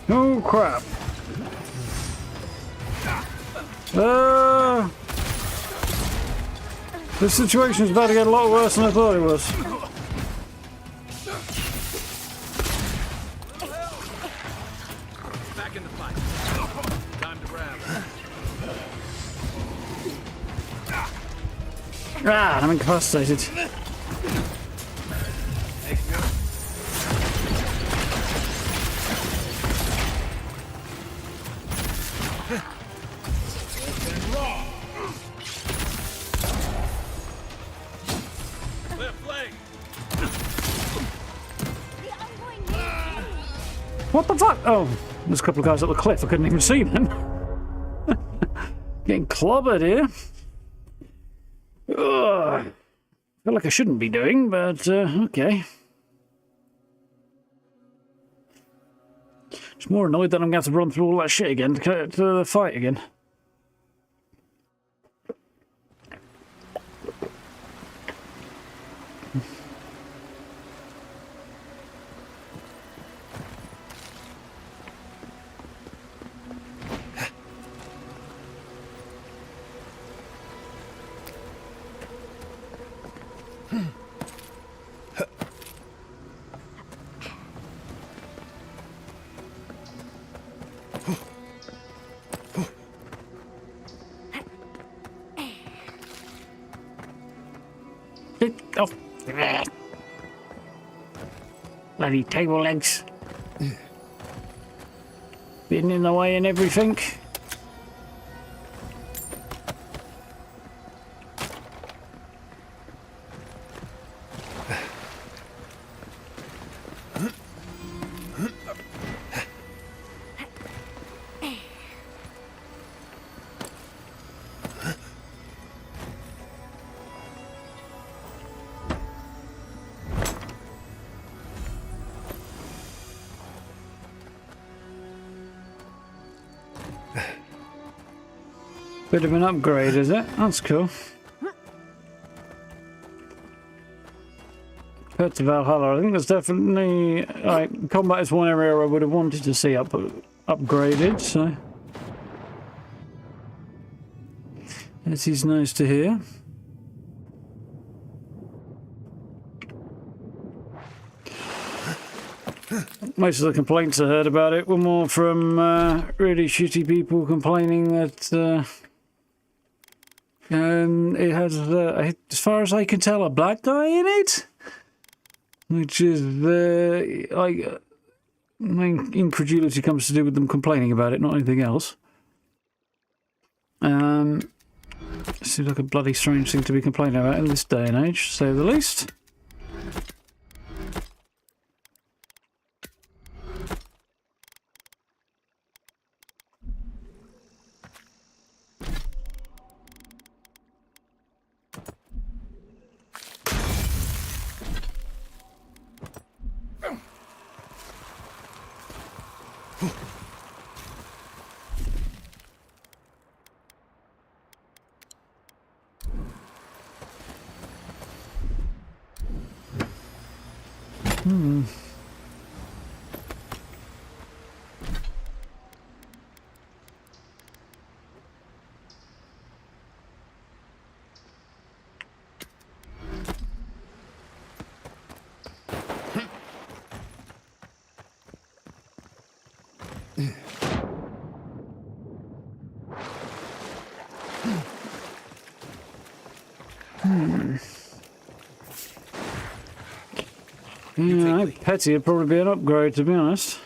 Oh crap. This situation is about to get a lot worse than I thought it was. Back in the fight. Time to grab. Ah, I'm incapacitated. What the fuck? Oh, there's a couple of guys up the cliff. I couldn't even see them. Getting clobbered here. Ugh. Feel like I shouldn't be doing, but okay. Just more annoyed that I'm going to have to run through all that shit again to the fight again. Oh. Bloody table legs. Being in the way and everything. Bit of an upgrade, is it? That's cool. Compared to Valhalla, I think there's definitely like combat is one area I would have wanted to see upgraded. So this is nice to hear. Most of the complaints I heard about it were more from really shitty people complaining that it has, as far as I can tell, a black guy in it, which is like my incredulity comes to do with them complaining about it, not anything else. Seems like a bloody strange thing to be complaining about in this day and age, to say the least. Yeah, Petty would probably be an upgrade, to be honest.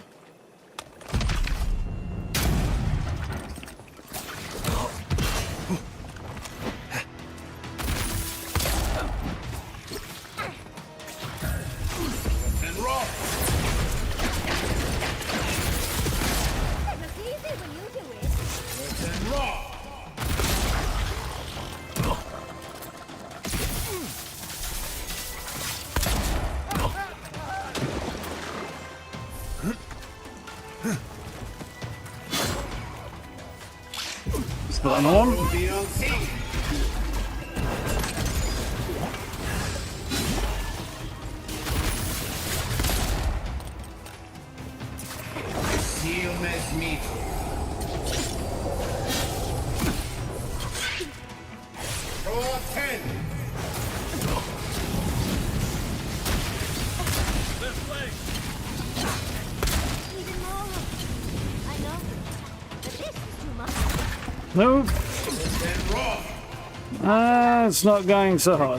Spot on. Nope. It's not going so hot.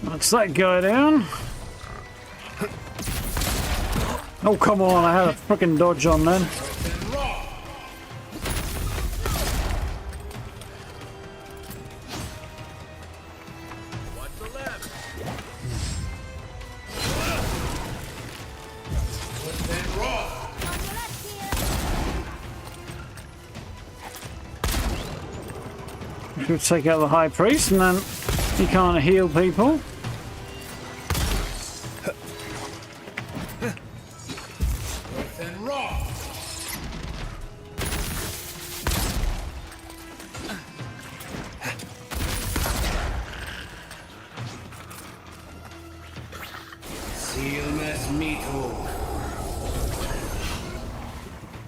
What's that guy down? Oh, come on, I had a frickin' dodge on then. Should take out the high priest, and then he can't heal people.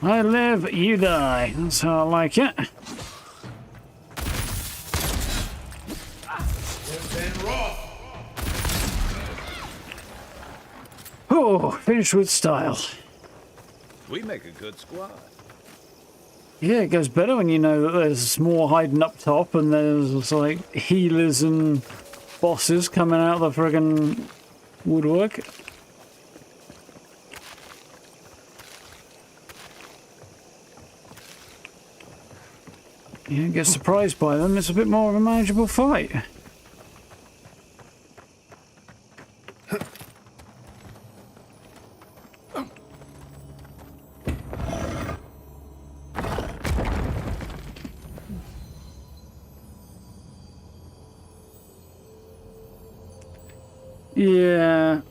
I live, you die. That's how I like it. Oh, finished with style. We make a good squad. Yeah, it goes better when you know that there's more hiding up top and there's like healers and bosses coming out of the friggin' woodwork. You don't get surprised by them, it's a bit more of a manageable fight. Yeah,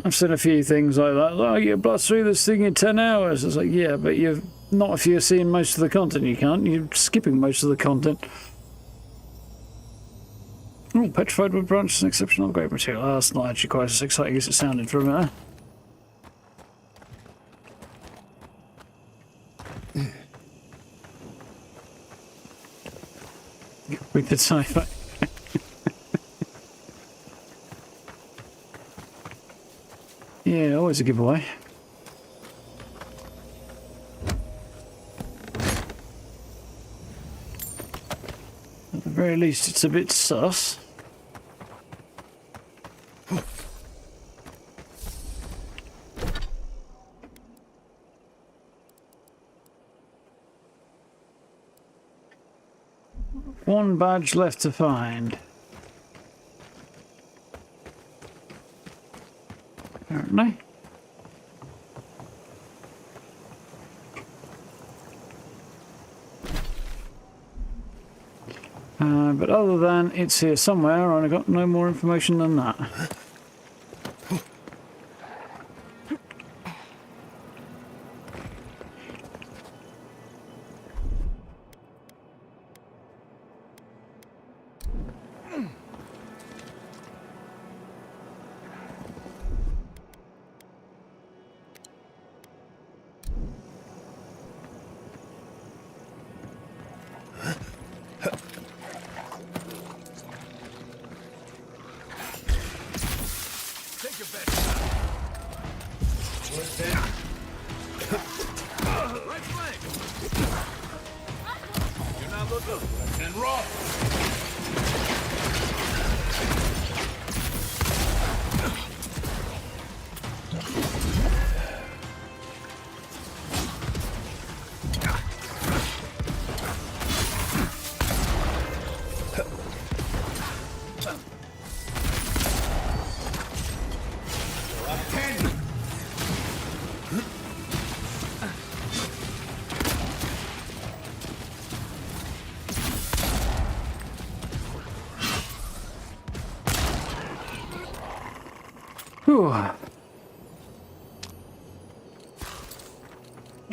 I've seen a few things like that. Oh, you blast through this thing in 10 hours. It's like, yeah, but you've not if you're seeing most of the content. You can't. You're skipping most of the content. Oh, petrified wood branch is an exceptional upgrade material. Oh, that's not actually quite as exciting as it sounded for a minute. We did sci-fi. Yeah, always a giveaway. At the very least, it's a bit sus. One badge left to find. Apparently. But other than it's here somewhere, and I got no more information than that. Whew.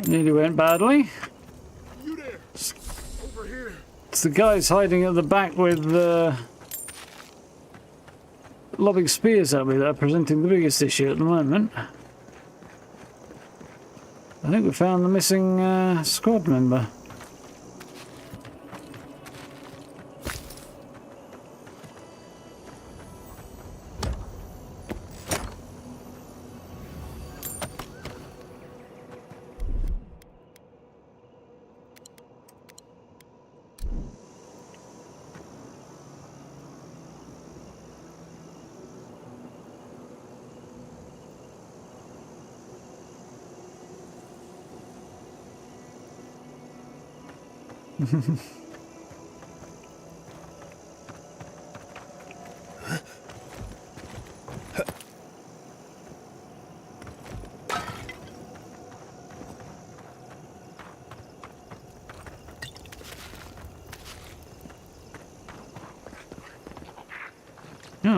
Nearly went badly. You there? Over here. It's the guys hiding at the back with lobbing spears at me that are presenting the biggest issue at the moment. I think we found the missing squad member. Oh,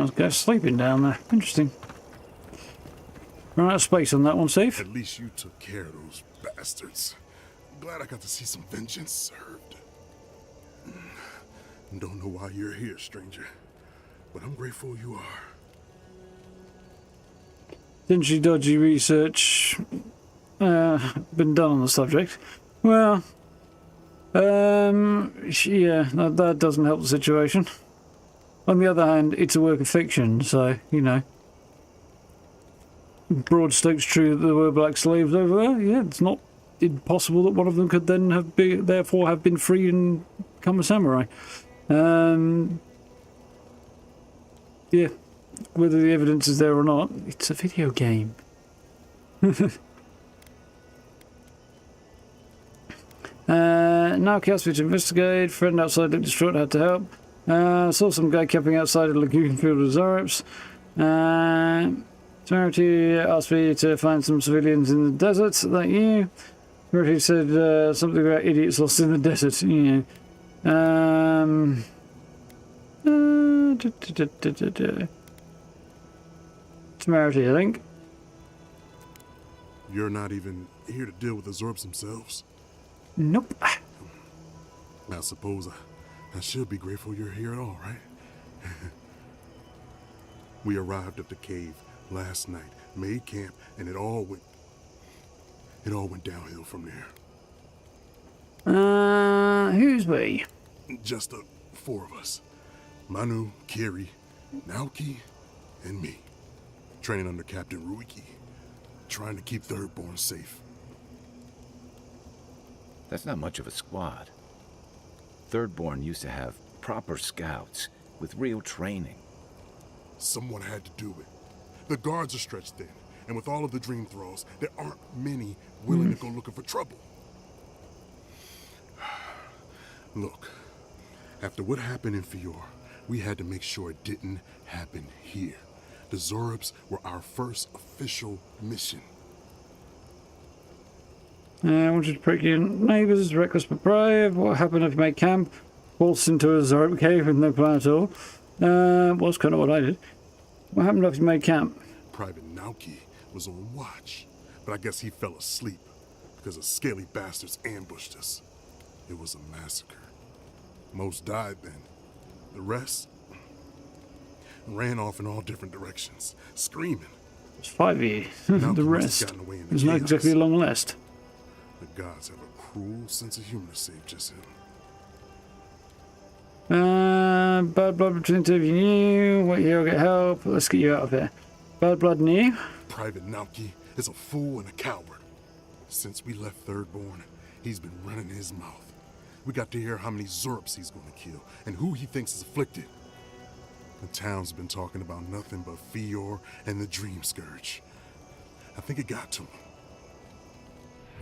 this guy's sleeping down there. Interesting. Run out of space on that one, Steve. At least you took care of those bastards. Glad I got to see some vengeance served. Don't know why you're here, stranger, but I'm grateful you are. Potentially dodgy research been done on the subject. Well, yeah, that doesn't help the situation. On the other hand, it's a work of fiction, so, you know. Broad strokes true that there were black slaves over there. Yeah, it's not impossible that one of them could then have therefore have been freed and become a samurai. Yeah, whether the evidence is there or not, it's a video game. Now asked me to investigate. Friend outside looked distraught, had to help. Saw some guy camping outside a lagoon filled with Zorops. Charity asked me to find some civilians in the desert. That you? Charity said something about idiots lost in the desert. You know. Temerity, I think. You're not even here to deal with the Zorbs themselves. Nope. I suppose I should be grateful you're here at all, right? We arrived at the cave last night, made camp, and it all went downhill from there. Who's we? Just the four of us. Manu, Kiri, Naoki, and me. Training under Captain Ruiki. Trying to keep Thirdborn safe. That's not much of a squad. Thirdborn used to have proper scouts with real training. Someone had to do it. The guards are stretched thin, and with all of the dream thralls, there aren't many willing to go looking for trouble. Look, after what happened in Fior, we had to make sure it didn't happen here. The Zorbs were our first official mission. I wanted to prick your neighbours, reckless but brave. What happened if you made camp? Waltzed into a Zorb cave with no plan at all. Was kind of what I did. What happened if you made camp? Private Naoki was on watch, but I guess he fell asleep because the scaly bastards ambushed us. It was a massacre. Most died then. The rest ran off in all different directions, screaming. There's 5 of you. The rest is not exactly a long list. The gods have a cruel sense of humor to save just him. Bad blood between two of you new. Wait here, I'll get help. Let's get you out of here. Bad blood new. Private Naoki is a fool and a coward. Since we left Thirdborn, he's been running his mouth. We got to hear how many Zorps he's going to kill and who he thinks is afflicted. The town's been talking about nothing but Fior and the Dreamscourge. I think it got to him.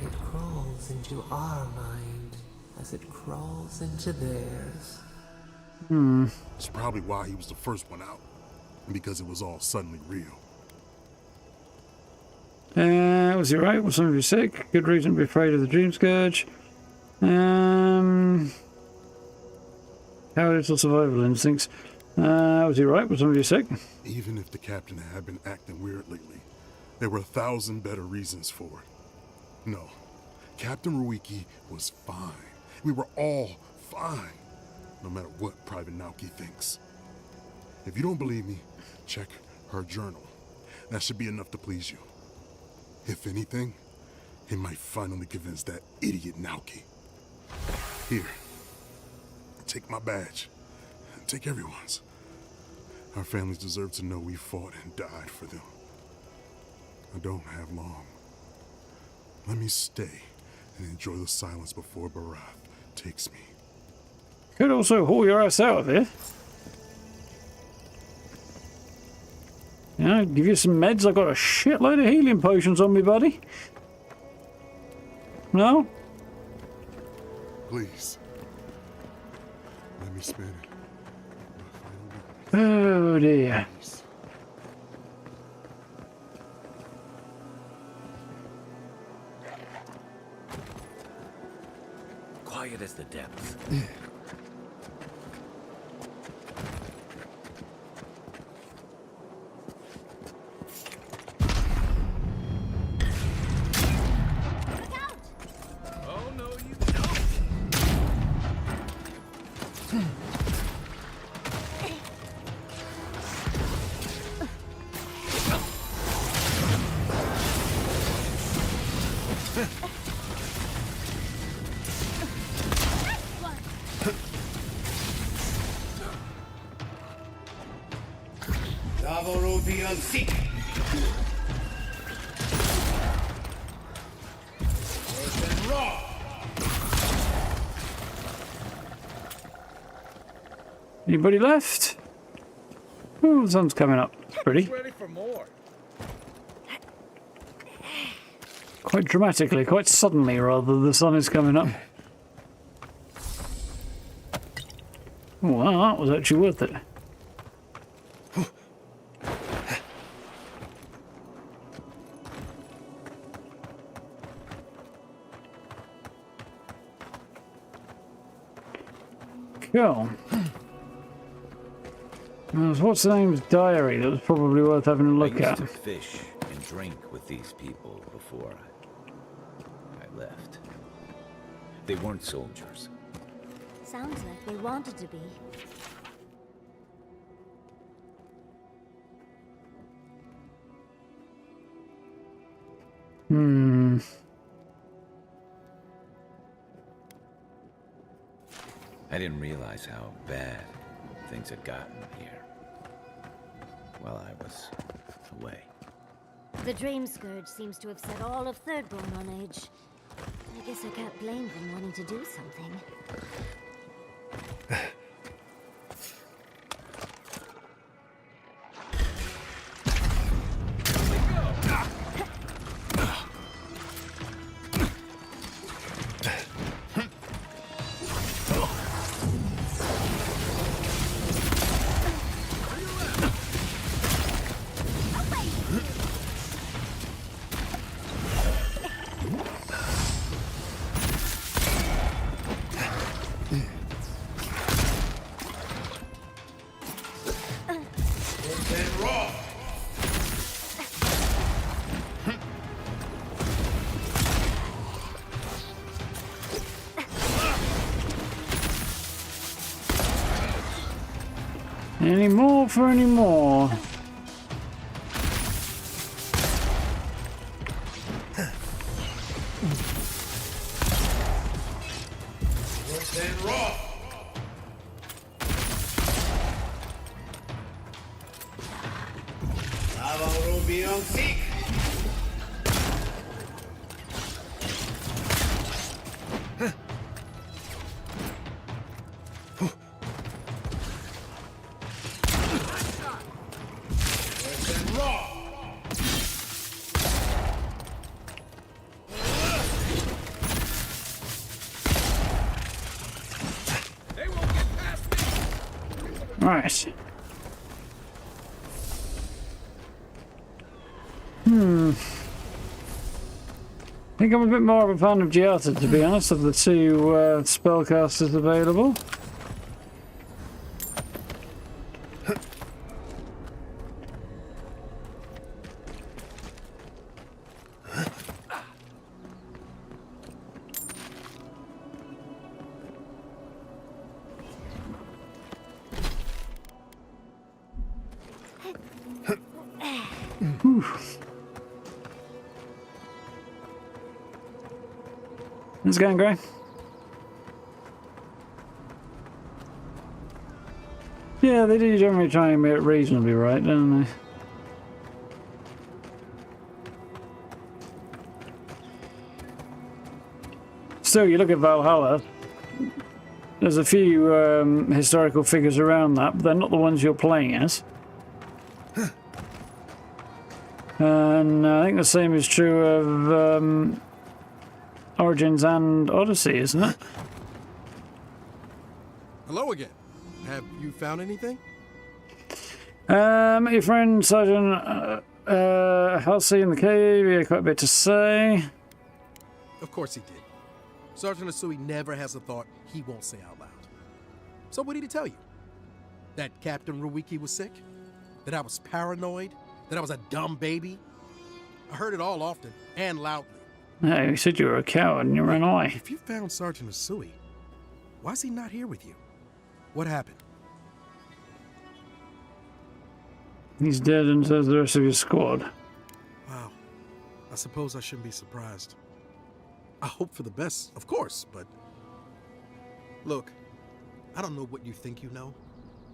It crawls into our mind as it crawls into theirs. It's probably why he was the first one out. Because it was all suddenly real. Was he right? Was some of you sick? Good reason to be afraid of the Dreamscourge. How little survival instincts. Was he right? Was some of you sick? Even if the captain had been acting weird lately, there were 1,000 better reasons for it. No, Captain Ruiki was fine. We were all fine. No matter what Private Naoki thinks. If you don't believe me, check her journal. That should be enough to please you. If anything, it might finally convince that idiot Naoki. Here, take my badge. Take everyone's. Our families deserve to know we fought and died for them. I don't have long. Let me stay and enjoy the silence before Barath takes me. Could also haul your ass out of here. Yeah, give you some meds. I've got a shitload of healing potions on me, buddy. No? Please. Let me spin it. Oh dear. Quiet as the depths. Anybody left? Oh, the sun's coming up. Pretty. Ready for more. Quite dramatically, quite suddenly, rather, the sun is coming up. Oh, wow, that was actually worth it. Cool. What's the name's diary? That was probably worth having a look I at. used to fish and drink with these people before I left. They weren't soldiers. Sounds like they wanted to be. I didn't realize how bad things had gotten here while I was away. The Dreamscourge seems to have set all of Thirdborn on edge. I guess I can't blame them wanting to do something. Any more for any more? Right. I think I'm a bit more of a fan of Giata, to be honest, of the two spellcasters available. It's going great. Yeah, they do generally try and make it reasonably right, don't they? Still, you look at Valhalla, there's a few historical figures around that, but they're not the ones you're playing as. And I think the same is true of Origins and Odyssey, isn't it? Hello again. Have you found anything? Your friend Sergeant Halsey in the cave, he had quite a bit to say. Of course he did. Sergeant Asui never has a thought he won't say out loud. So what did he tell you? That Captain Ruiki was sick? That I was paranoid? That I was a dumb baby? I heard it all often and loudly. No, he said you were a coward and you ran away. If you found Sergeant Asui, why is he not here with you? What happened? He's dead, and so is the rest of your squad. Wow. I suppose I shouldn't be surprised. I hope for the best, of course, but... Look, I don't know what you think you know,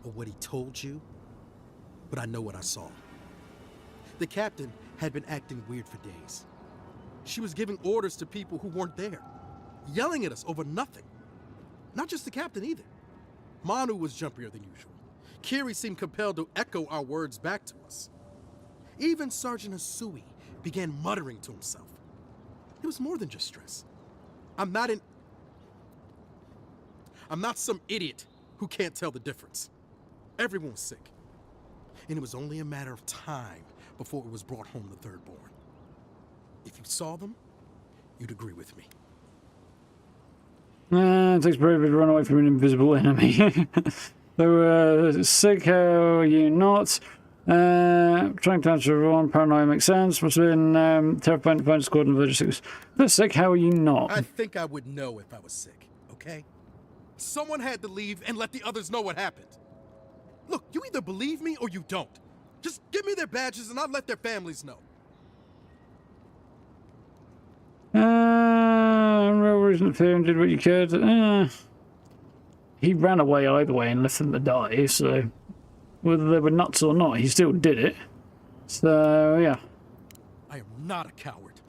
or what he told you, but I know what I saw. The captain had been acting weird for days. She was giving orders to people who weren't there, yelling at us over nothing. Not just the captain either. Manu was jumpier than usual. Kiri seemed compelled to echo our words back to us. Even Sergeant Asui began muttering to himself. It was more than just stress. I'm not some idiot who can't tell the difference. Everyone was sick. And it was only a matter of time before it was brought home to Thirdborn. If you saw them, you'd agree with me. It takes bravery to run away from an invisible enemy. So, sick, how are you not? Trying to answer everyone, paranoia makes sense. Must have been terrifying to find a squad in Virgin 6. They're sick, how are you not? I think I would know if I was sick, okay? Someone had to leave and let the others know what happened. Look, you either believe me or you don't. Just give me their badges and I'll let their families know. Real reason to fear and did what you could. He ran away either way and left them to die, so whether they were nuts or not, he still did it. So, yeah. I am not a coward.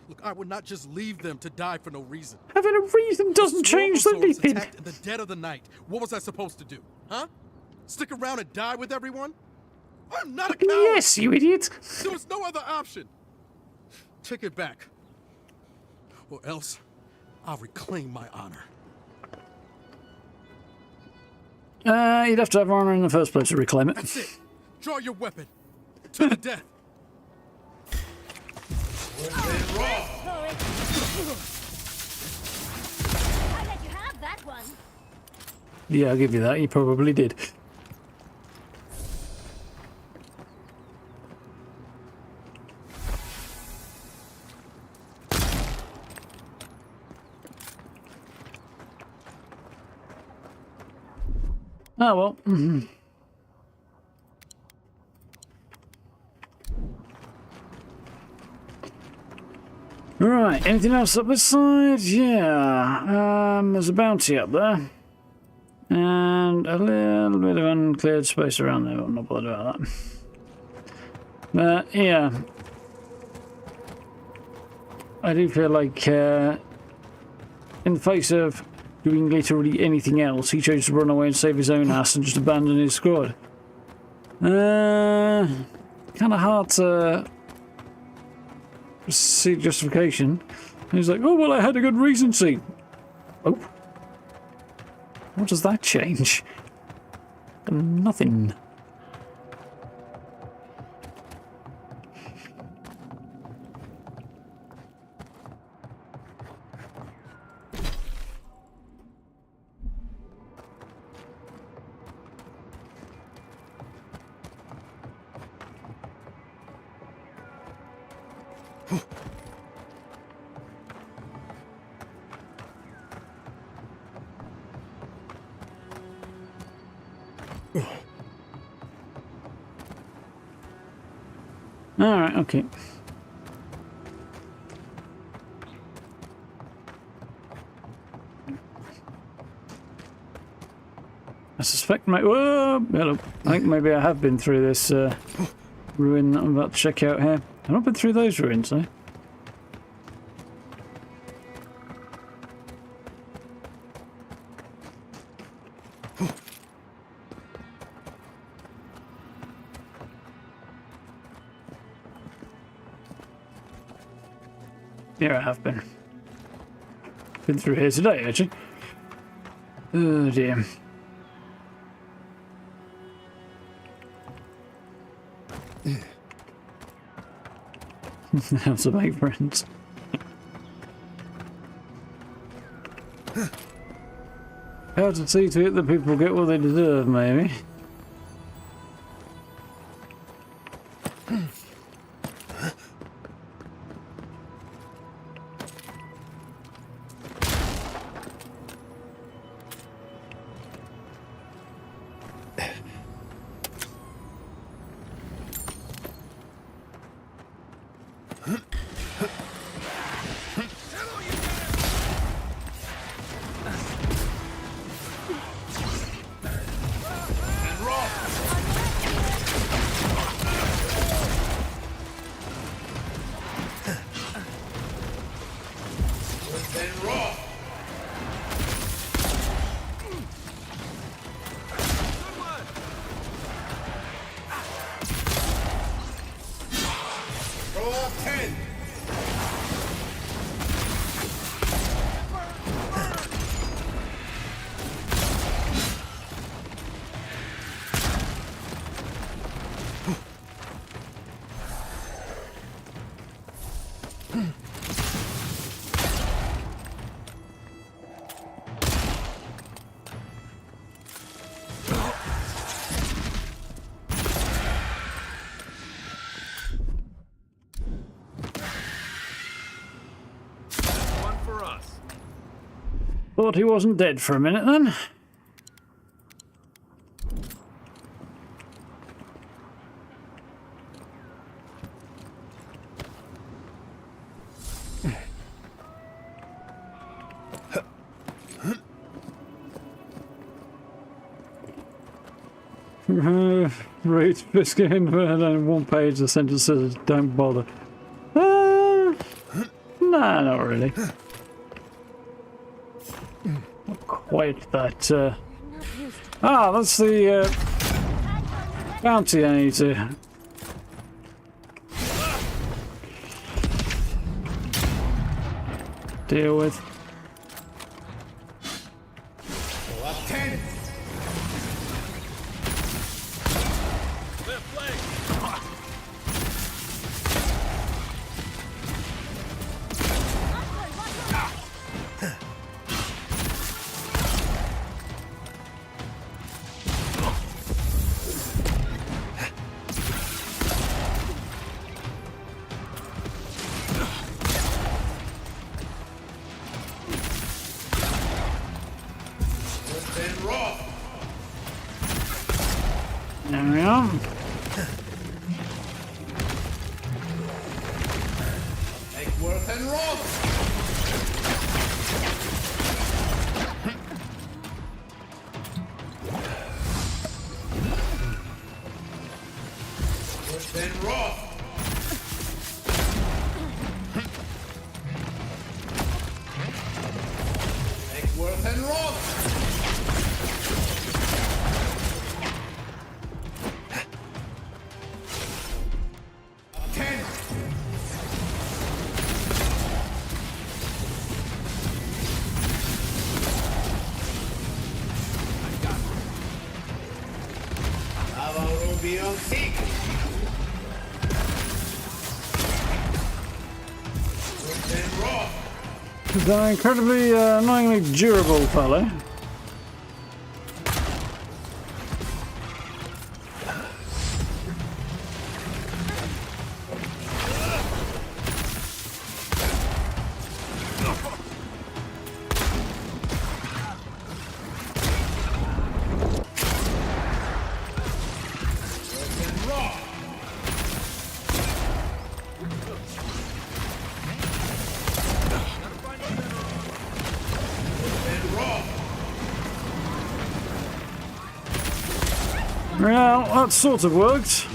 Look, I would not just leave them to die for no reason. Having a reason doesn't change anything. Attacked in the dead of the night. What was I supposed to do? Huh? Stick around and die with everyone? I'm not a coward! Yes, you idiot! There was no other option. Take it back. Or else, I'll reclaim my honor. You'd have to have honor in the first place to reclaim it. That's it. Draw your weapon. To the death. I let you have that one. Yeah, I'll give you that. You probably did. Oh well. Right, anything else up this side? Yeah. There's a bounty up there. And a little bit of uncleared space around there. I'm not bothered about that. But yeah. I do feel like in the face of doing literally anything else, he chose to run away and save his own ass and just abandon his squad. Kind of hard to see justification. He's like, oh, well, I had a good reason to. Oh. What does that change? Nothing. Alright, okay. I suspect hello. I think maybe I have been through this ruin that I'm about to check out here. I've not been through those ruins, though. Yeah, I have been. Been through here today, actually. Oh dear. How to make friends. How to see to it that people get what they deserve, maybe. Thought he wasn't dead for a minute then. Read biscuit and then one page the sentence says don't bother. Nah, not really. Not quite that. That's the bounty I need to deal with. There we are. Make worth and roll. Worth and roll. Make worth and roll. He's an incredibly annoyingly durable fellow. Well, that sort of worked.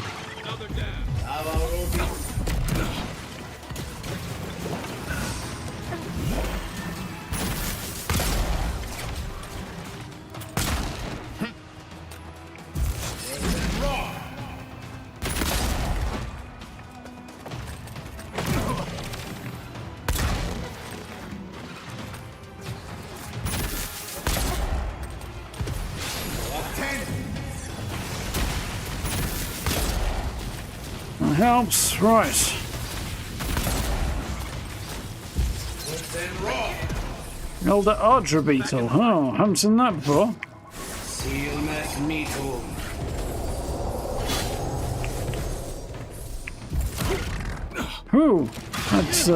Helps, right. Old Ardra beetle. Oh, haven't seen that before. Whew, that's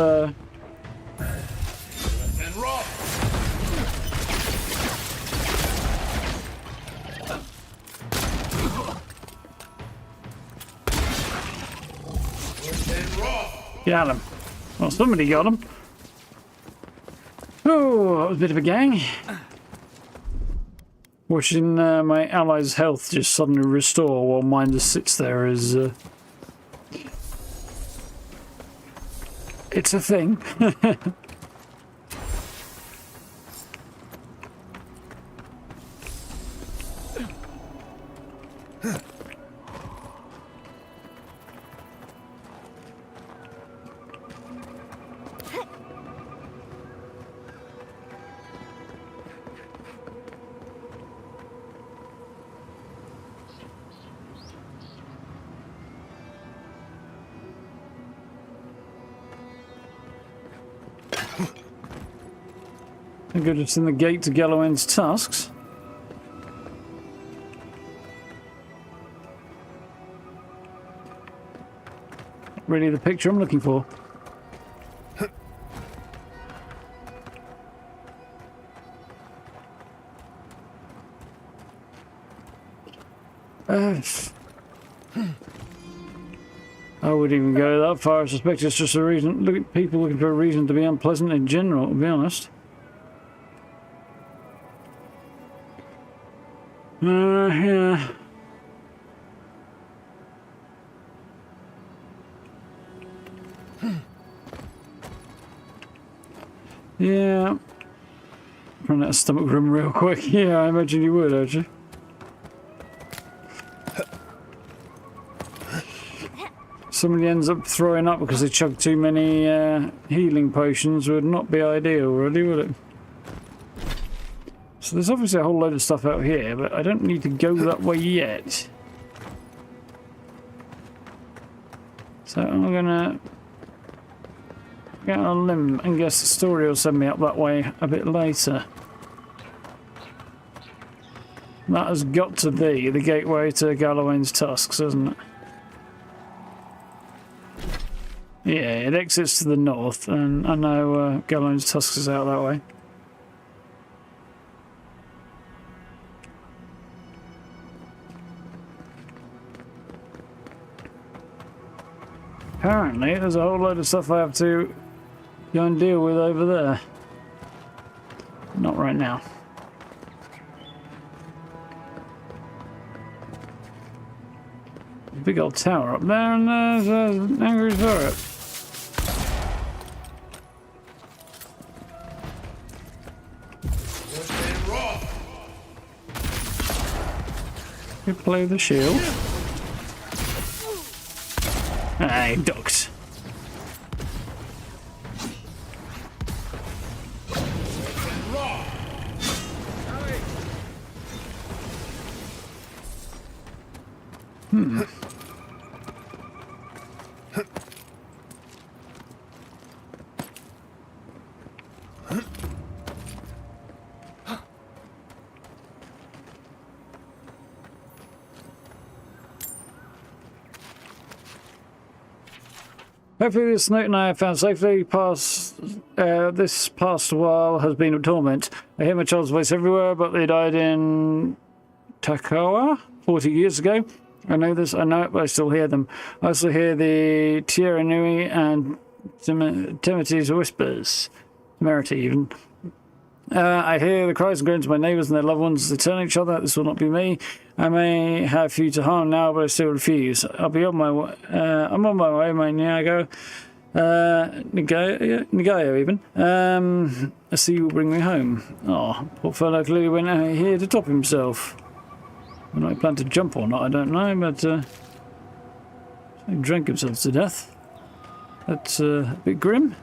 got him. Well, somebody got him. Oh, that was a bit of a gang. Watching my allies' health just suddenly restore while mine just sits there is... it's a thing. I think it's in the gate to Gallowend's tasks. Not really the picture I'm looking for. I wouldn't even go that far. I suspect it's just a reason. Look at people looking for a reason to be unpleasant in general, to be honest. Yeah. Yeah. Run out of stomach room real quick. Yeah, I imagine you would, actually. Somebody ends up throwing up because they chugged too many healing potions would not be ideal, really, would it? So there's obviously a whole load of stuff out here, but I don't need to go that way yet. So I'm gonna get on a limb and guess the story will send me up that way a bit later. That has got to be the gateway to Galawain's Tusks, hasn't it? Yeah, it exits to the north, and I know Galawain's Tusks is out that way. Apparently, there's a whole load of stuff I have to go and deal with over there. Not right now. Big old tower up there, and there's an angry turret. You play the shield. Ah, he ducked. Hopefully this note and I have found safely this past while has been a torment. I hear my child's voice everywhere, but they died in Takawa 40 years ago. I know this, I know it, but I still hear them. I also hear the Tierra Nui and Timothy's whispers. Temerity even. I hear the cries and groans of my neighbours and their loved ones as they turn each other. This will not be me. I may have few to harm now, but I still refuse. I'll be on my way. I'm on my way, my Nyago. Nagayo even. I see you will bring me home. Oh, poor fellow clearly went out here to top himself. Whether he planned to jump or not, I don't know, but he drank himself to death. That's a bit grim.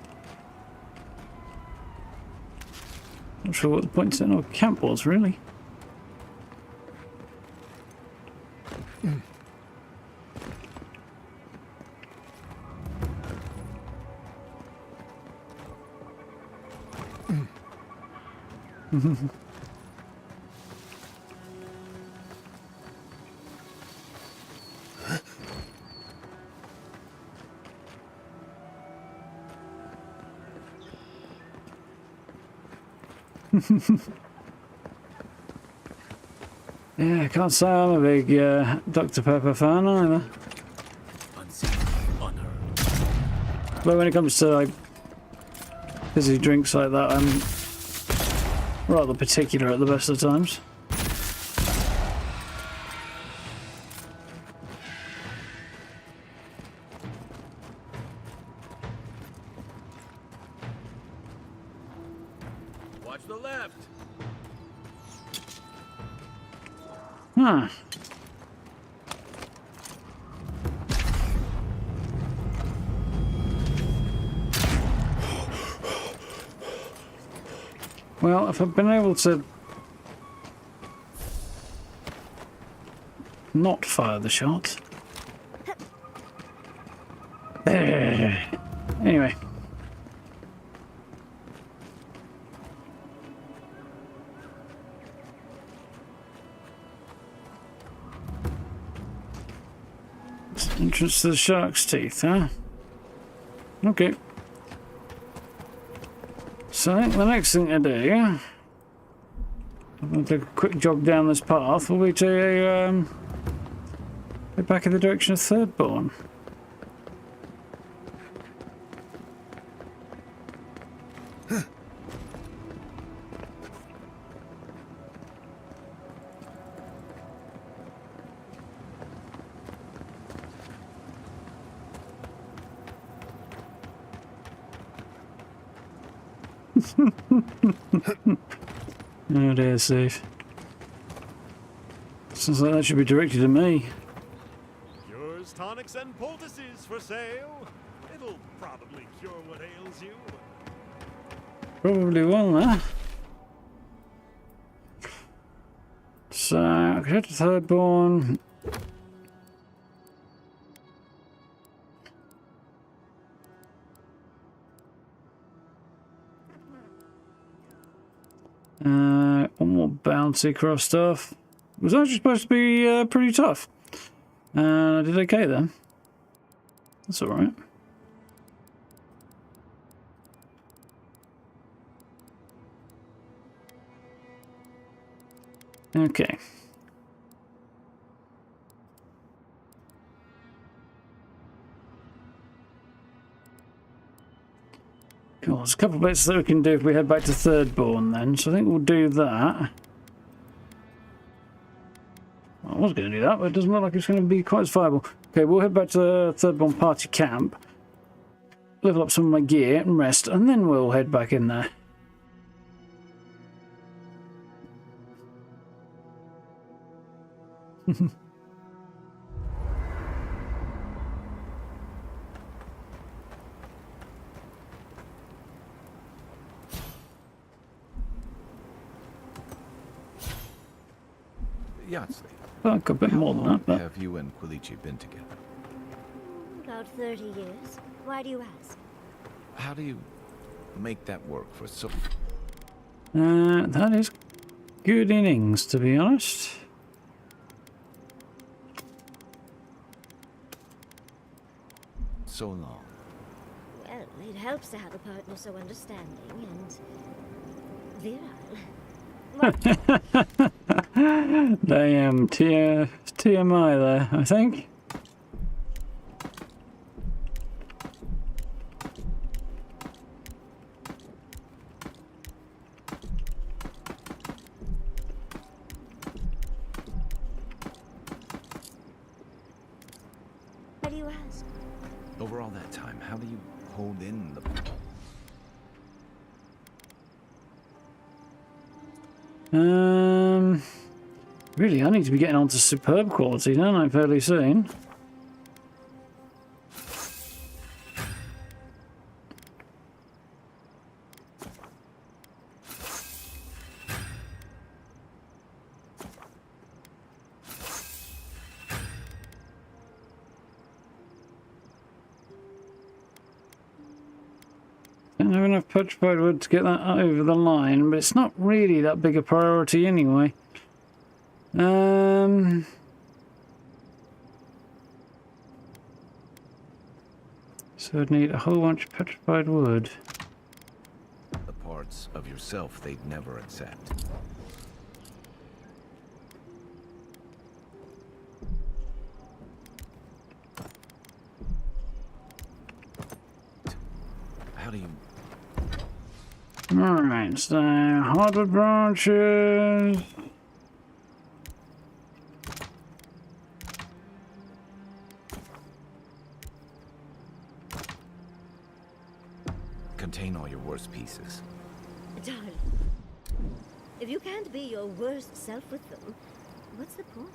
Not sure what the point of that camp was, really. Yeah, I can't say I'm a big Dr. Pepper fan either. But when it comes to like fizzy drinks like that, I'm rather particular at the best of times. Watch the left. Huh. Well, if I've been able to not fire the shot. Anyway. Entrance to the shark's teeth, huh? Okay. So I think the next thing to do, I'm going to take a quick jog down this path, will be to We're back in the direction of Thirdborn. Oh dear, Steve. Sounds like that should be directed at me. Cures, tonics, and poultices for sale. It'll probably cure what ails you. Probably will, huh? So, head to Thirdborn. One more bouncy cross stuff. It was actually supposed to be pretty tough. I did okay then. That's alright. Okay. Cool, there's a couple of bits that we can do if we head back to Thirdborn then, so I think we'll do that. I was going to do that, but it doesn't look like it's going to be quite as viable. Okay, we'll head back to Thirdborn Party Camp, level up some of my gear and rest, and then we'll head back in there. Yahtzee. Well, a bit more than that, but... have you and Quilici been together? About 30 years. Why do you ask? How do you make that work for so... that is good innings, to be honest. So long. Well, it helps to have a partner so understanding and virile. They TMI there, I think. Why do you ask? Over all that time, how do you hold in the... Really, I need to be getting on to superb quality, don't I, fairly soon? Don't have enough petrified wood to get that over the line, but it's not really that big a priority anyway. So I'd need a whole bunch of petrified wood. The parts of yourself they'd never accept. How do you... Alright, so hardwood branches. Contain all your worst pieces. Darling, if you can't be your worst self with them, what's the point?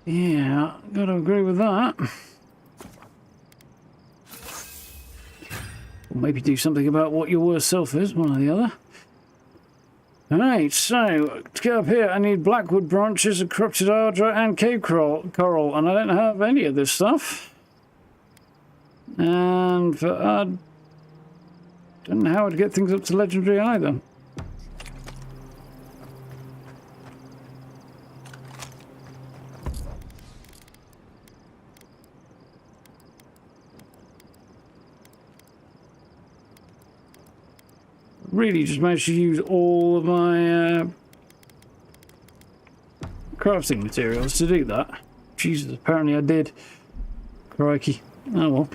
Yeah, gotta agree with that. Or maybe do something about what your worst self is, one or the other. Alright, so, to get up here I need blackwood branches, a corrupted ardra and cave coral, and I don't have any of this stuff. And for don't know how I'd get things up to legendary either. Really just managed to use all of my crafting materials to do that. Jesus, apparently I did. Crikey. Oh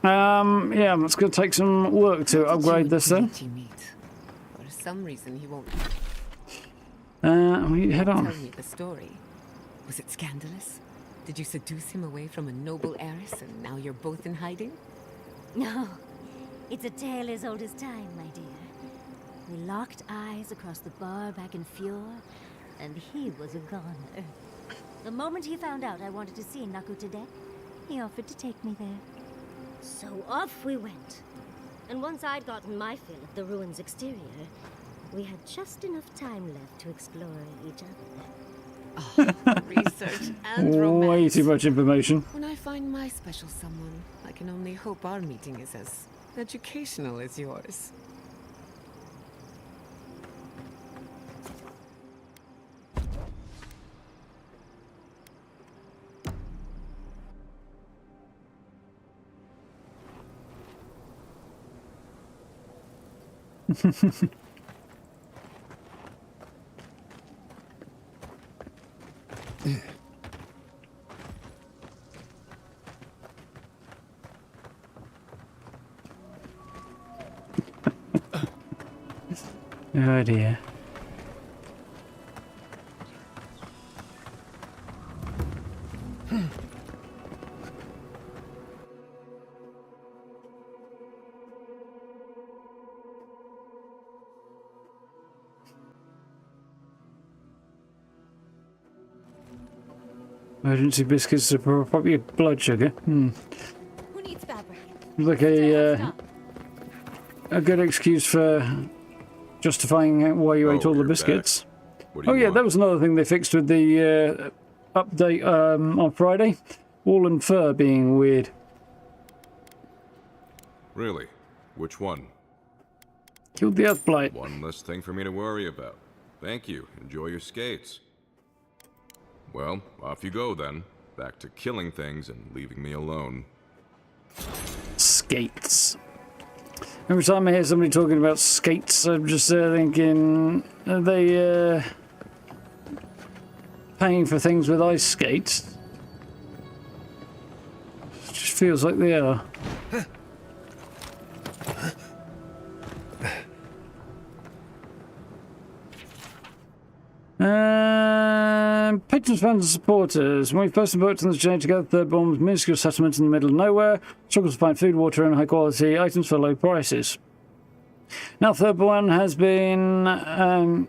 well. Yeah, it's going to take some work to upgrade this then. For some reason he won't We head on. tell me the story. Was it scandalous? Did you seduce him away from a noble heiress and now you're both in hiding? No, it's a tale as old as time, my dear. We locked eyes across the bar back in Fjord, and he was a goner. The moment he found out I wanted to see Naku to death, he offered to take me there. So off we went. And once I'd gotten my fill of the ruins' exterior, we had just enough time left to explore each other. Oh, research and romance. Way too much information. When I find my special someone, I can only hope our meeting is as educational as yours. Oh dear. Emergency biscuits are probably blood sugar. Who needs fabric? Like a good excuse for justifying why you ate all the you're biscuits. What do Oh you yeah, want? that was another thing they fixed with the update on Friday. Wool and fur being weird. Really? Which one? Killed the Earthblight. One less thing for me to worry about. Thank you. Enjoy your skates. Well, off you go then. Back to killing things and leaving me alone. Skates. Every time I hear somebody talking about skates, I'm just thinking, are they paying for things with ice skates? It just feels like they are. Patrons, fans and supporters. When we first embarked on this journey together, Third Born was a minuscule settlement in the middle of nowhere, struggles to find food, water and high quality items for low prices. Now Third Born has been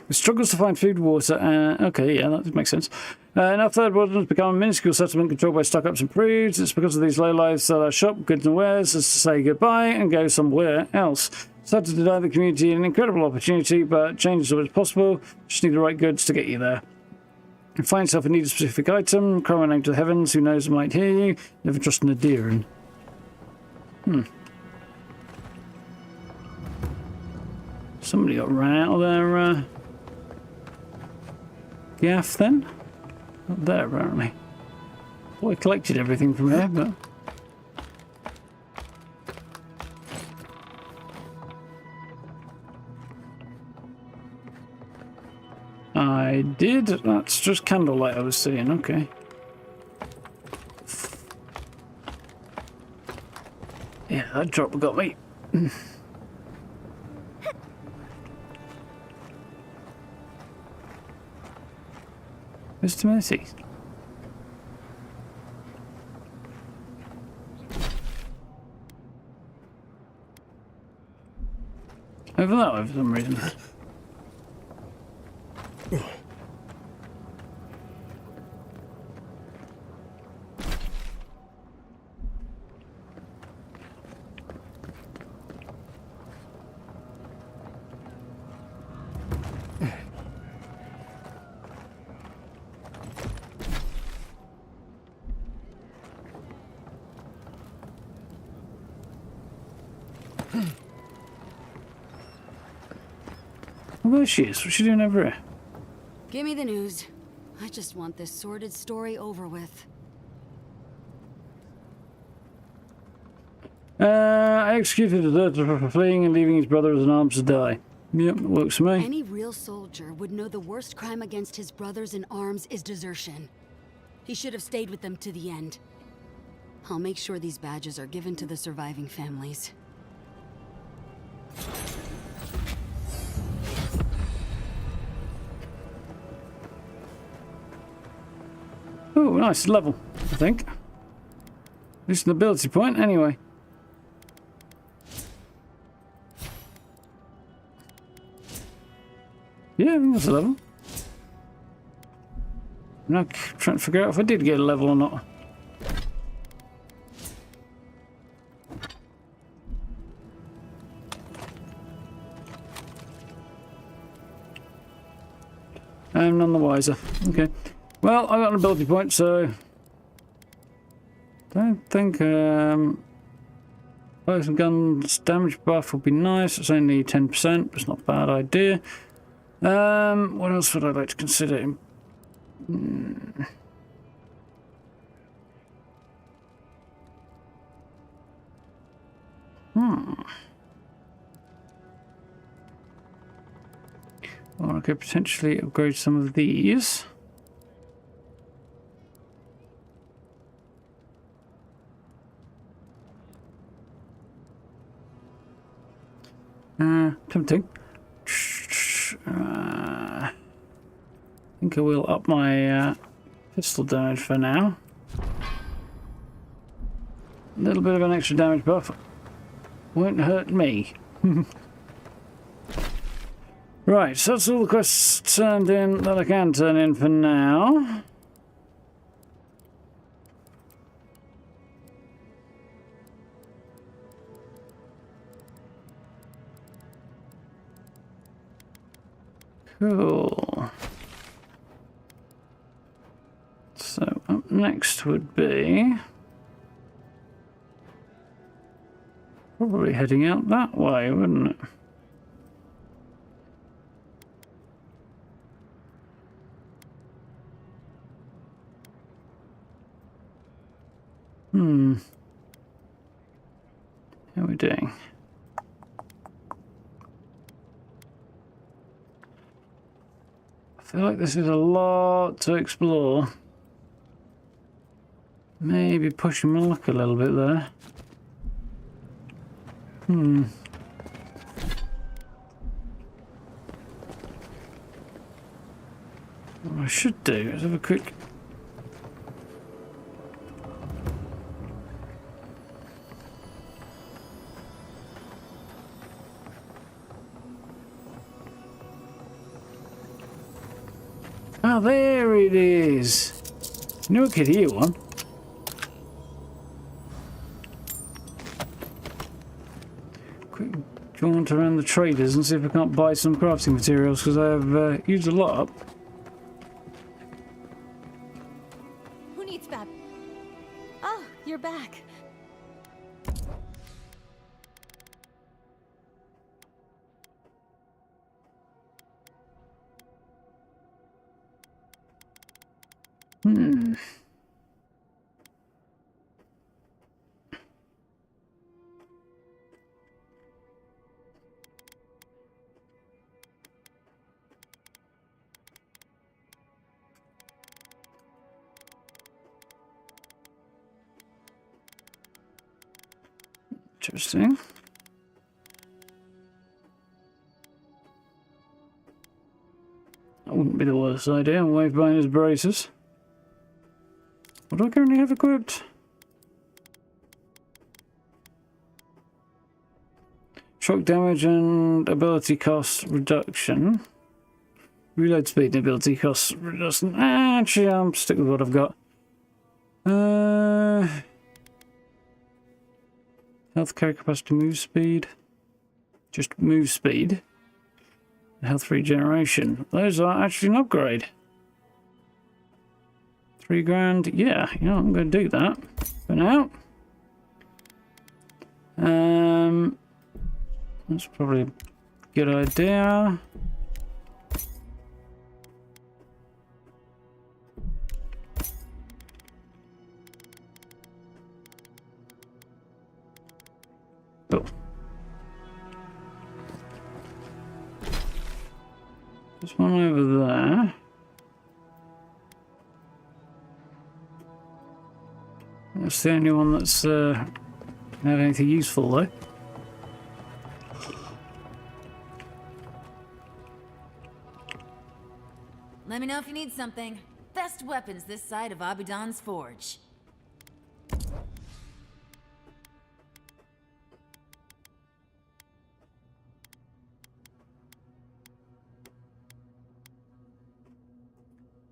struggles to find food, water okay, yeah, that makes sense. Now Third Born has become a minuscule settlement controlled by stock-ups and prudes. It's because of these lowlives that our shop, goods and wares, is to say goodbye and go somewhere else. Sad to deny the community an incredible opportunity, but change is always possible. Just need the right goods to get you there. You find yourself in need of a specific item, cry my name to the heavens, who knows might hear you. Never trust an Adyran. Somebody got ran out of their gaff then? Not there apparently. Thought I collected everything from here, but... I did. That's just candlelight I was seeing. Okay. Yeah, that drop got me. Mr. Mercy. Over that way for some reason. Well, there she is. What's she doing over here? Give me the news. I just want this sordid story over with. I executed a deserter for fleeing and leaving his brother as an arms to die. Yep, it works for me. Any real soldier would know the worst crime against his brothers in arms is desertion. He should have stayed with them to the end. I'll make sure these badges are given to the surviving families. Oh, nice level, I think. At least an ability point, anyway. Yeah, I think that's a level. I'm now trying to figure out if I did get a level or not. I'm none the wiser. Okay. Well, I got an ability point, so don't think bows and guns damage buff would be nice. It's only 10%, but it's not a bad idea. What else would I like to consider? Or I could potentially upgrade some of these. Tempting. I think I will up my pistol damage for now. A little bit of an extra damage buff won't hurt me. Right, so that's all the quests turned in that I can turn in for now. Cool. So up next would be probably heading out that way, wouldn't it? How are we doing? I feel like this is a lot to explore. Maybe pushing my luck a little bit there. What I should do is have a quick... Ah, there it is. Knew I could hear one. Quick jaunt around the traders and see if I can't buy some crafting materials, because I have used a lot up. Who needs that? Oh, you're back. Interesting. That wouldn't be the worst idea. I'm away buying his braces. What do I currently have equipped? Shock damage and ability cost reduction. Reload speed and ability cost reduction. Actually, I'll stick with what I've got. Health, carry capacity, move speed. Just move speed. Health regeneration. Those are actually an upgrade. 3 grand. Yeah, you know, I'm going to do that for now. That's probably a good idea. Cool. There's one over there. That's the only one that's not anything useful though. Let me know if you need something. Best weapons this side of Abidan's forge.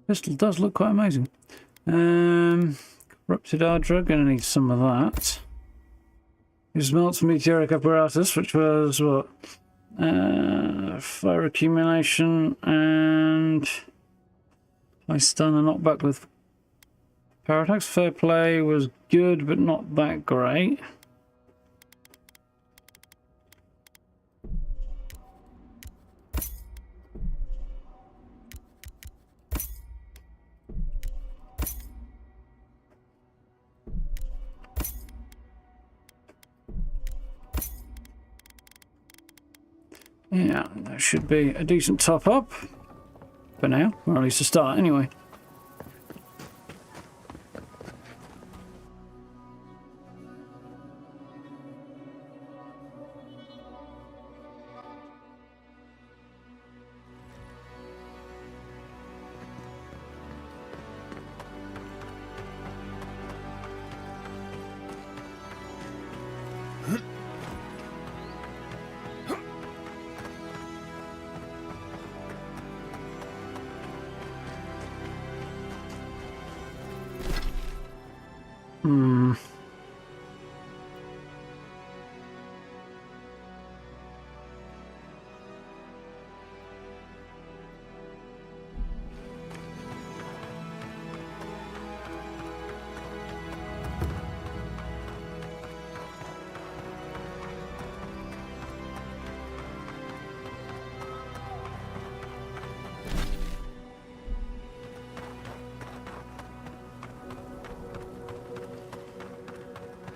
Pistol does look quite amazing. Corrupted our drug, gonna need some of that. Use melts meteoric apparatus, which was what? Fire accumulation and I stun and knockback with power attacks. Fair play was good, but not that great. Yeah, that should be a decent top up for now, or at least a start anyway.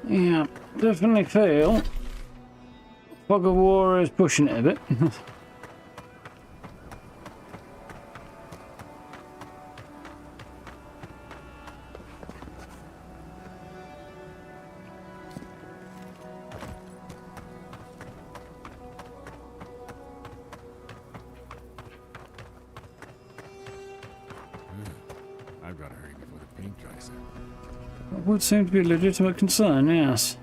Yeah, definitely feel Fog of War is pushing it a bit. I've got to hurry before the paint dries out. That would seem to be a legitimate concern, yes.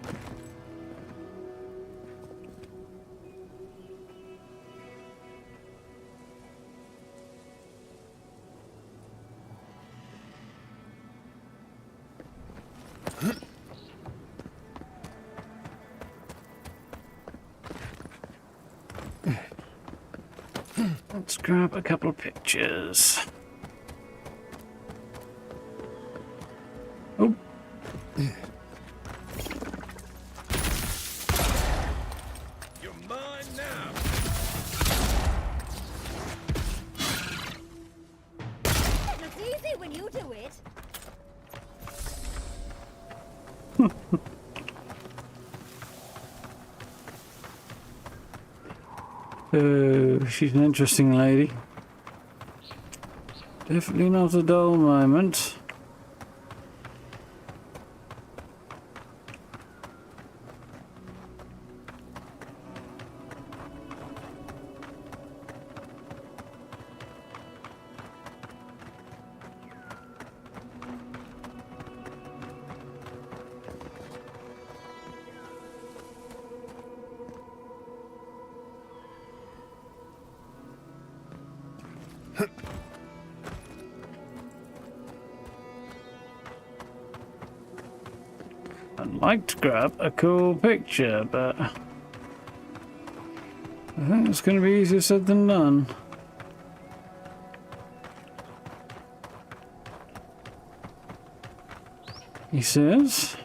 Let's grab a couple of pictures. Oh. You're mine now. It looks easy when you do it. Oh, she's an interesting lady. Definitely not a dull moment. I'd like to grab a cool picture, but I think it's going to be easier said than done. He says.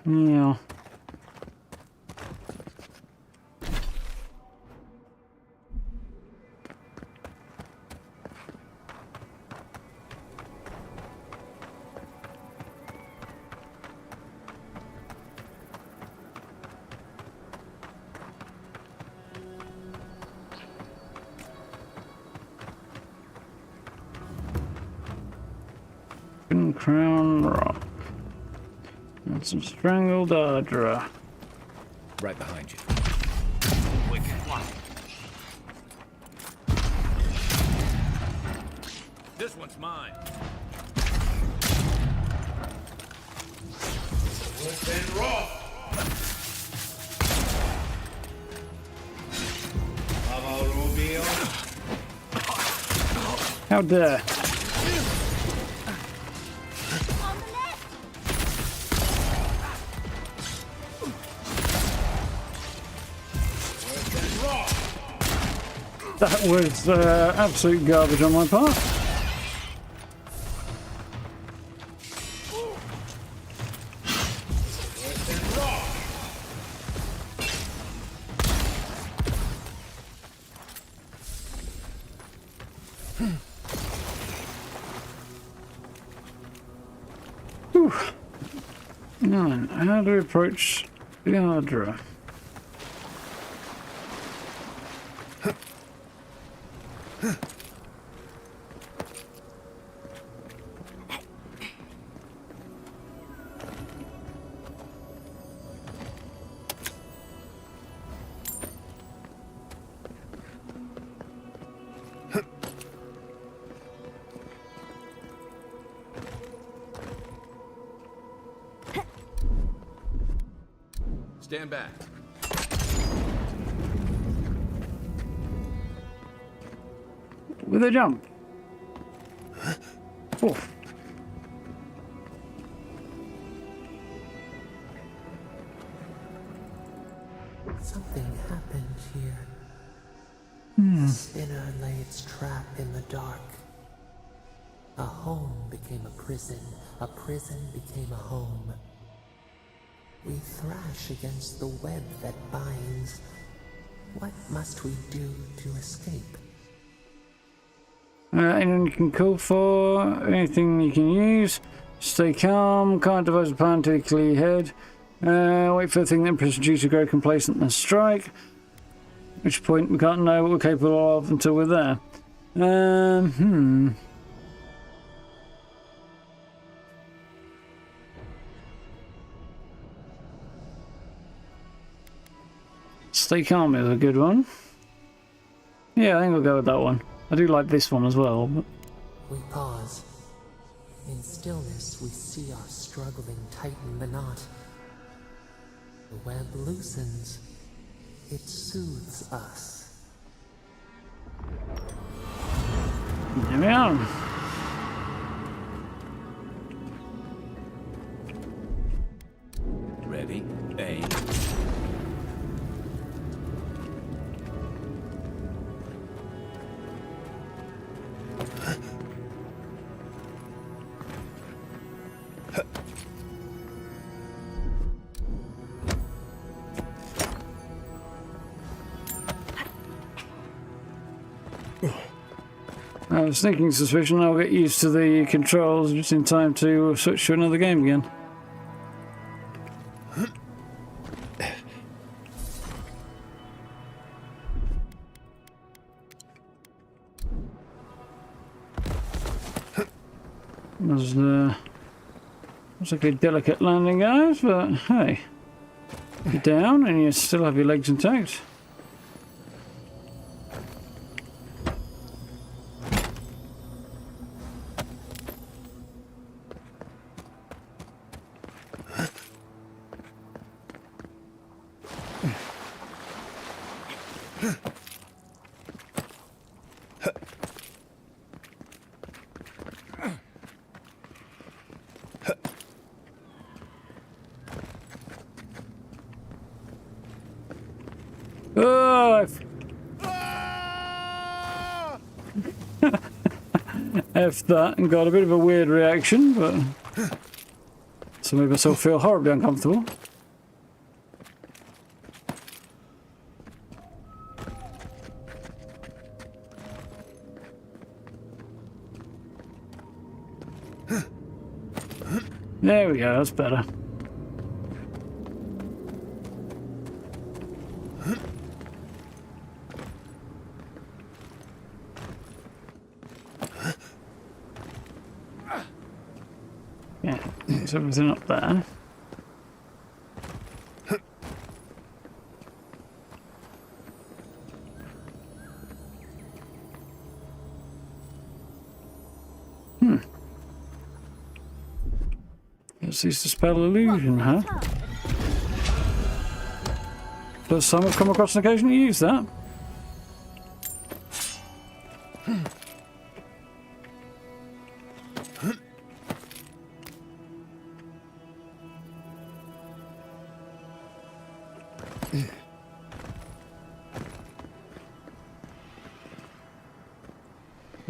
Yeah. One crown rock. And some strangled Ardra. Right behind you. Wicked one. This one's mine. Wolf Roth. How dare! That was absolute garbage on my part. Whew. Now then, how do we approach the Ardra? Stand back. With a jump. Oh. Something happened here. The spinner lay its trap in the dark. A home became a prison became a home. We thrash against the web that binds. What must we do to escape? Anything you can call for, anything you can use. Stay calm, can't devise a plan till you clear your head. Wait for the thing that impresses you to grow complacent and strike. At which point we can't know what we're capable of until we're there. Stay calm is a good one. Yeah, I think I'll go with that one. I do like this one as well. But... We pause. In stillness, we see our struggling tighten the knot. The web loosens. It soothes us. Here we are. Ready? Aim. I have a sneaking suspicion I'll get used to the controls just in time to switch to another game again. Looks like a delicate landing, guys, but hey, you're down and you still have your legs intact. Oh, F that and got a bit of a weird reaction, but so made myself feel horribly uncomfortable. There we go, that's better. That's everything up there. Let's use dispel illusion, huh? First time I've come across an occasion to use that.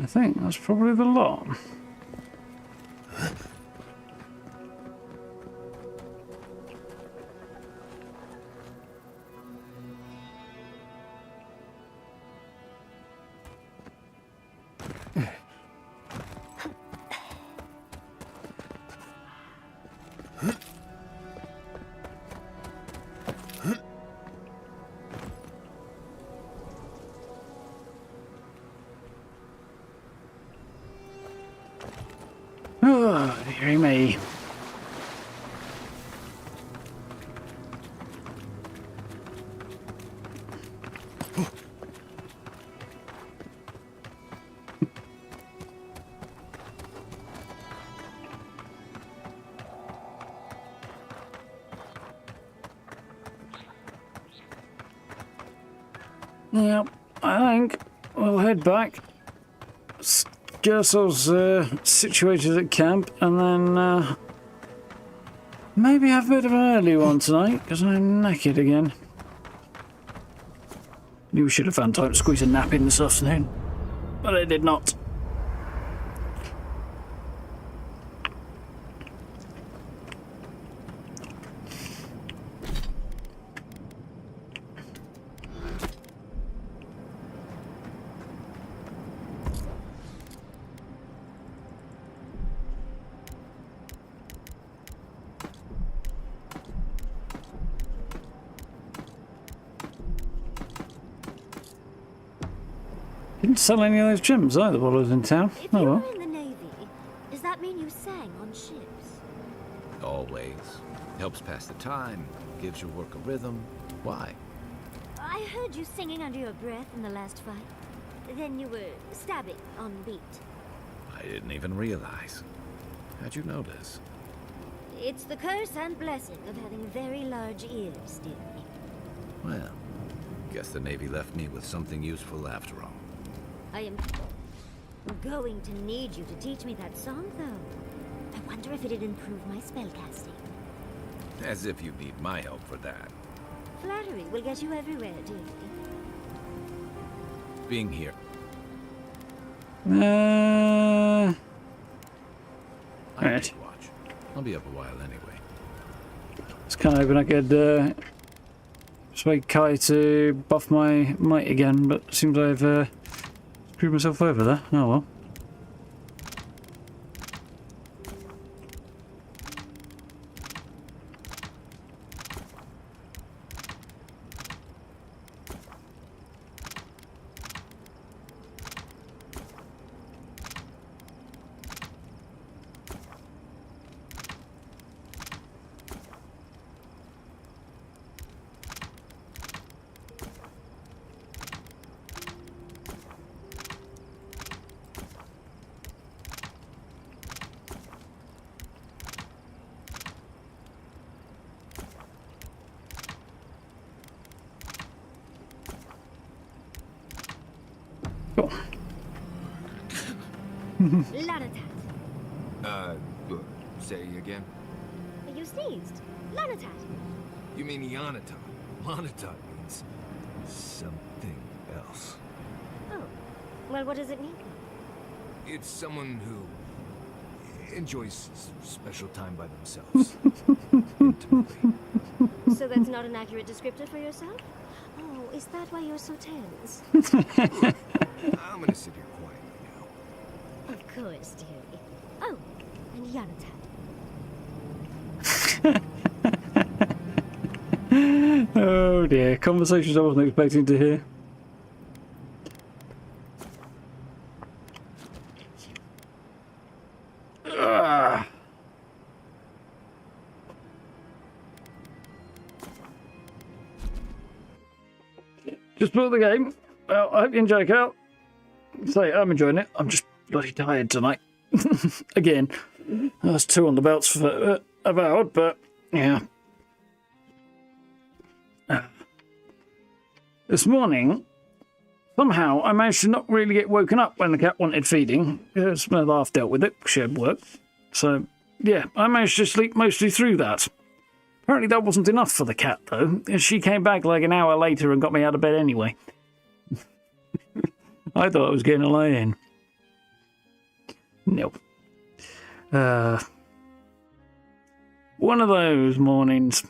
I think that's probably the lot. Oh, dearie me. Yep, I think we'll head back. Get ourselves situated at camp and then maybe have a bit of an early one tonight because I'm knackered again. Knew we should have found time to squeeze a nap in this afternoon, but I did not. Didn't sell any of those gems either while I was in town. If Oh you well. were in the Navy, does that mean you sang on ships? Always. Helps pass the time, gives your work a rhythm. Why? I heard you singing under your breath in the last fight. Then you were stabbing on beat. I didn't even realize. How'd you notice? It's the curse and blessing of having very large ears, dearie. Well, guess the Navy left me with something useful after all. I am going to need you to teach me that song, though. I wonder if it'd improve my spellcasting. As if you need my help for that. Flattery will get you everywhere, dearie. Being here. Right. Watch. I'll be up a while anyway. It's kind of hoping I could persuade Kai to buff my might again, but it seems I've screwed myself over there. Oh well. Lanatat. Say again? You sneezed. Lanatat. You mean Yanatat? Lanatat means something else. Oh. Well, what does it mean? It's someone who enjoys special time by themselves. So that's not an accurate descriptor for yourself? Oh, is that why you're so tense? I'm gonna sit here quietly now. Of course, dearie. Oh, and Yanatat. Oh dear, conversations I wasn't expecting to hear. just bought the game. Well, I hope you enjoy it, Cal. Say, I'm enjoying it. I'm just bloody tired tonight. Again, that's 2 on the belts for Avowed, but yeah. This morning, somehow I managed to not really get woken up when the cat wanted feeding. It's my half dealt with it, she had work. So, yeah, I managed to sleep mostly through that. Apparently that wasn't enough for the cat, though. She came back like an hour later and got me out of bed anyway. I thought I was getting a lay-in. Nope. One of those mornings.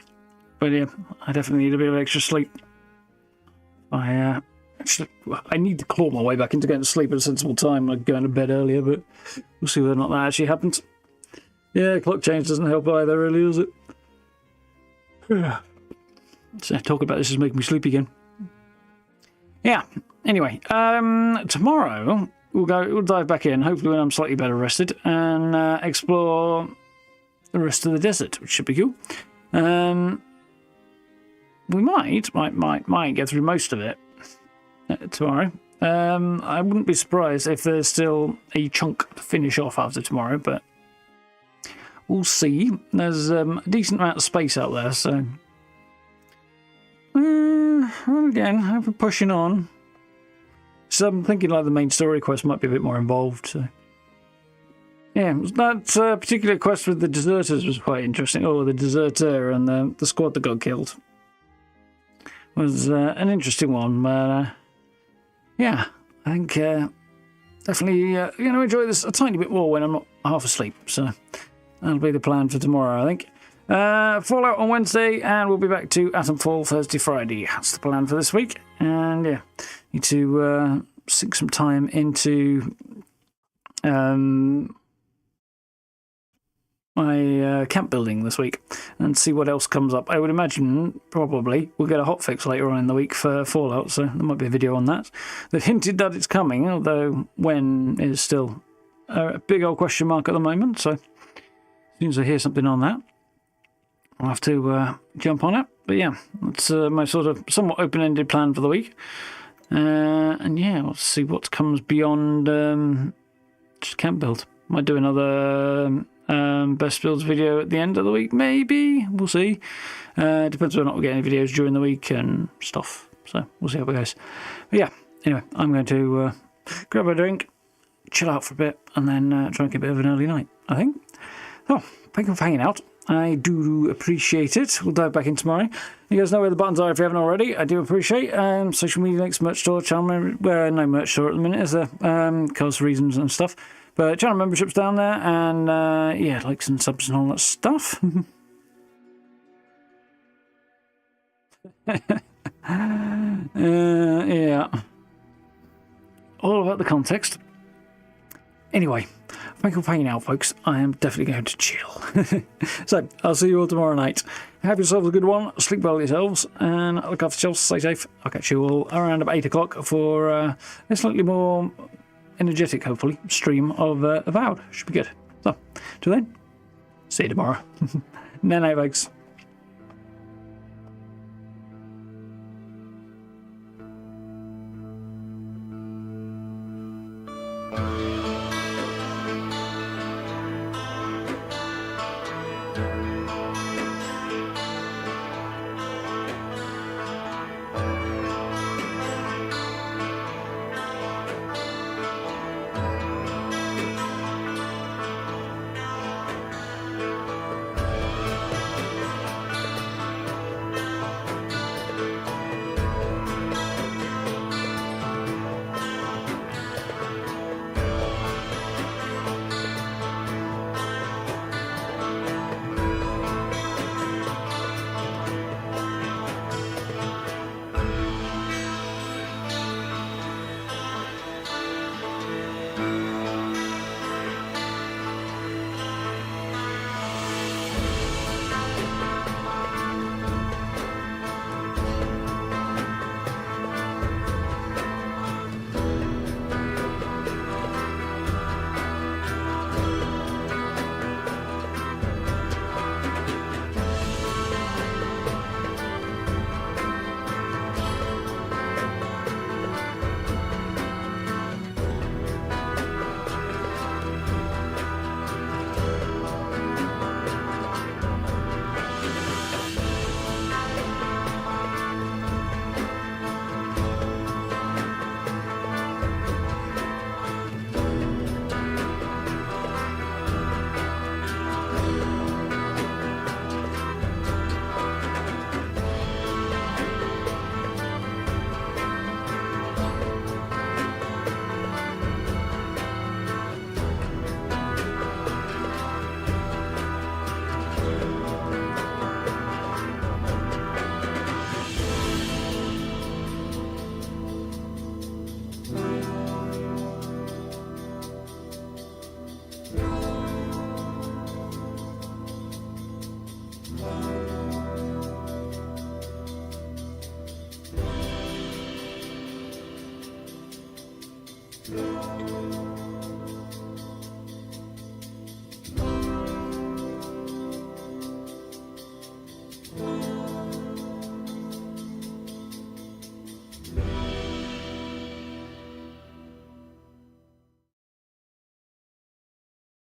But yeah, I definitely need a bit of extra sleep. I need to claw my way back into getting to sleep at a sensible time, like going to bed earlier, but we'll see whether or not that actually happens. Yeah, clock change doesn't help either, really, does it? So talk about this is making me sleepy again. Yeah. Anyway, tomorrow we'll dive back in, hopefully when I'm slightly better rested, and explore the rest of the desert, which should be cool. We might get through most of it tomorrow. I wouldn't be surprised if there's still a chunk to finish off after tomorrow, but we'll see. There's a decent amount of space out there, so again, I've been pushing on. So I'm thinking like the main story quest might be a bit more involved. So yeah, that particular quest with the deserters was quite interesting. Oh, the deserter and the squad that got killed was an interesting one. But yeah, I think definitely going to enjoy this a tiny bit more when I'm not half asleep. So that'll be the plan for tomorrow, I think. Fallout on Wednesday, and we'll be back to Atomfall Thursday, Friday. That's the plan for this week. And yeah, need to sink some time into my camp building this week and see what else comes up. I would imagine probably we'll get a hotfix later on in the week for Fallout, so there might be a video on that. They've hinted that it's coming, although when is still a big old question mark at the moment. So as soon as I hear something on that, I'll have to jump on it. But yeah, that's my sort of somewhat open-ended plan for the week. And yeah, we'll see what comes beyond just camp build. Might do another best builds video at the end of the week, maybe. We'll see. Depends whether or not we get any videos during the week and stuff. So we'll see how it goes. But yeah, anyway, I'm going to grab a drink, chill out for a bit, and then try and get a bit of an early night, I think. So, thank you for hanging out. I do appreciate it. We'll dive back in tomorrow. You guys know where the buttons are if you haven't already. I do appreciate social media links, merch store, channel membership. Well, no merch store at the minute, is there? Because reasons and stuff. But channel memberships down there, and yeah, likes and subs and all that stuff. Yeah. All about the context. Anyway, thank you for hanging out, folks. I am definitely going to chill. So, I'll see you all tomorrow night. Have yourselves a good one. Sleep well yourselves. And look after yourselves. Stay safe. I'll catch you all around about 8 o'clock for a slightly more energetic, hopefully, stream of Avowed. Should be good. So, till then, see you tomorrow. Night, folks.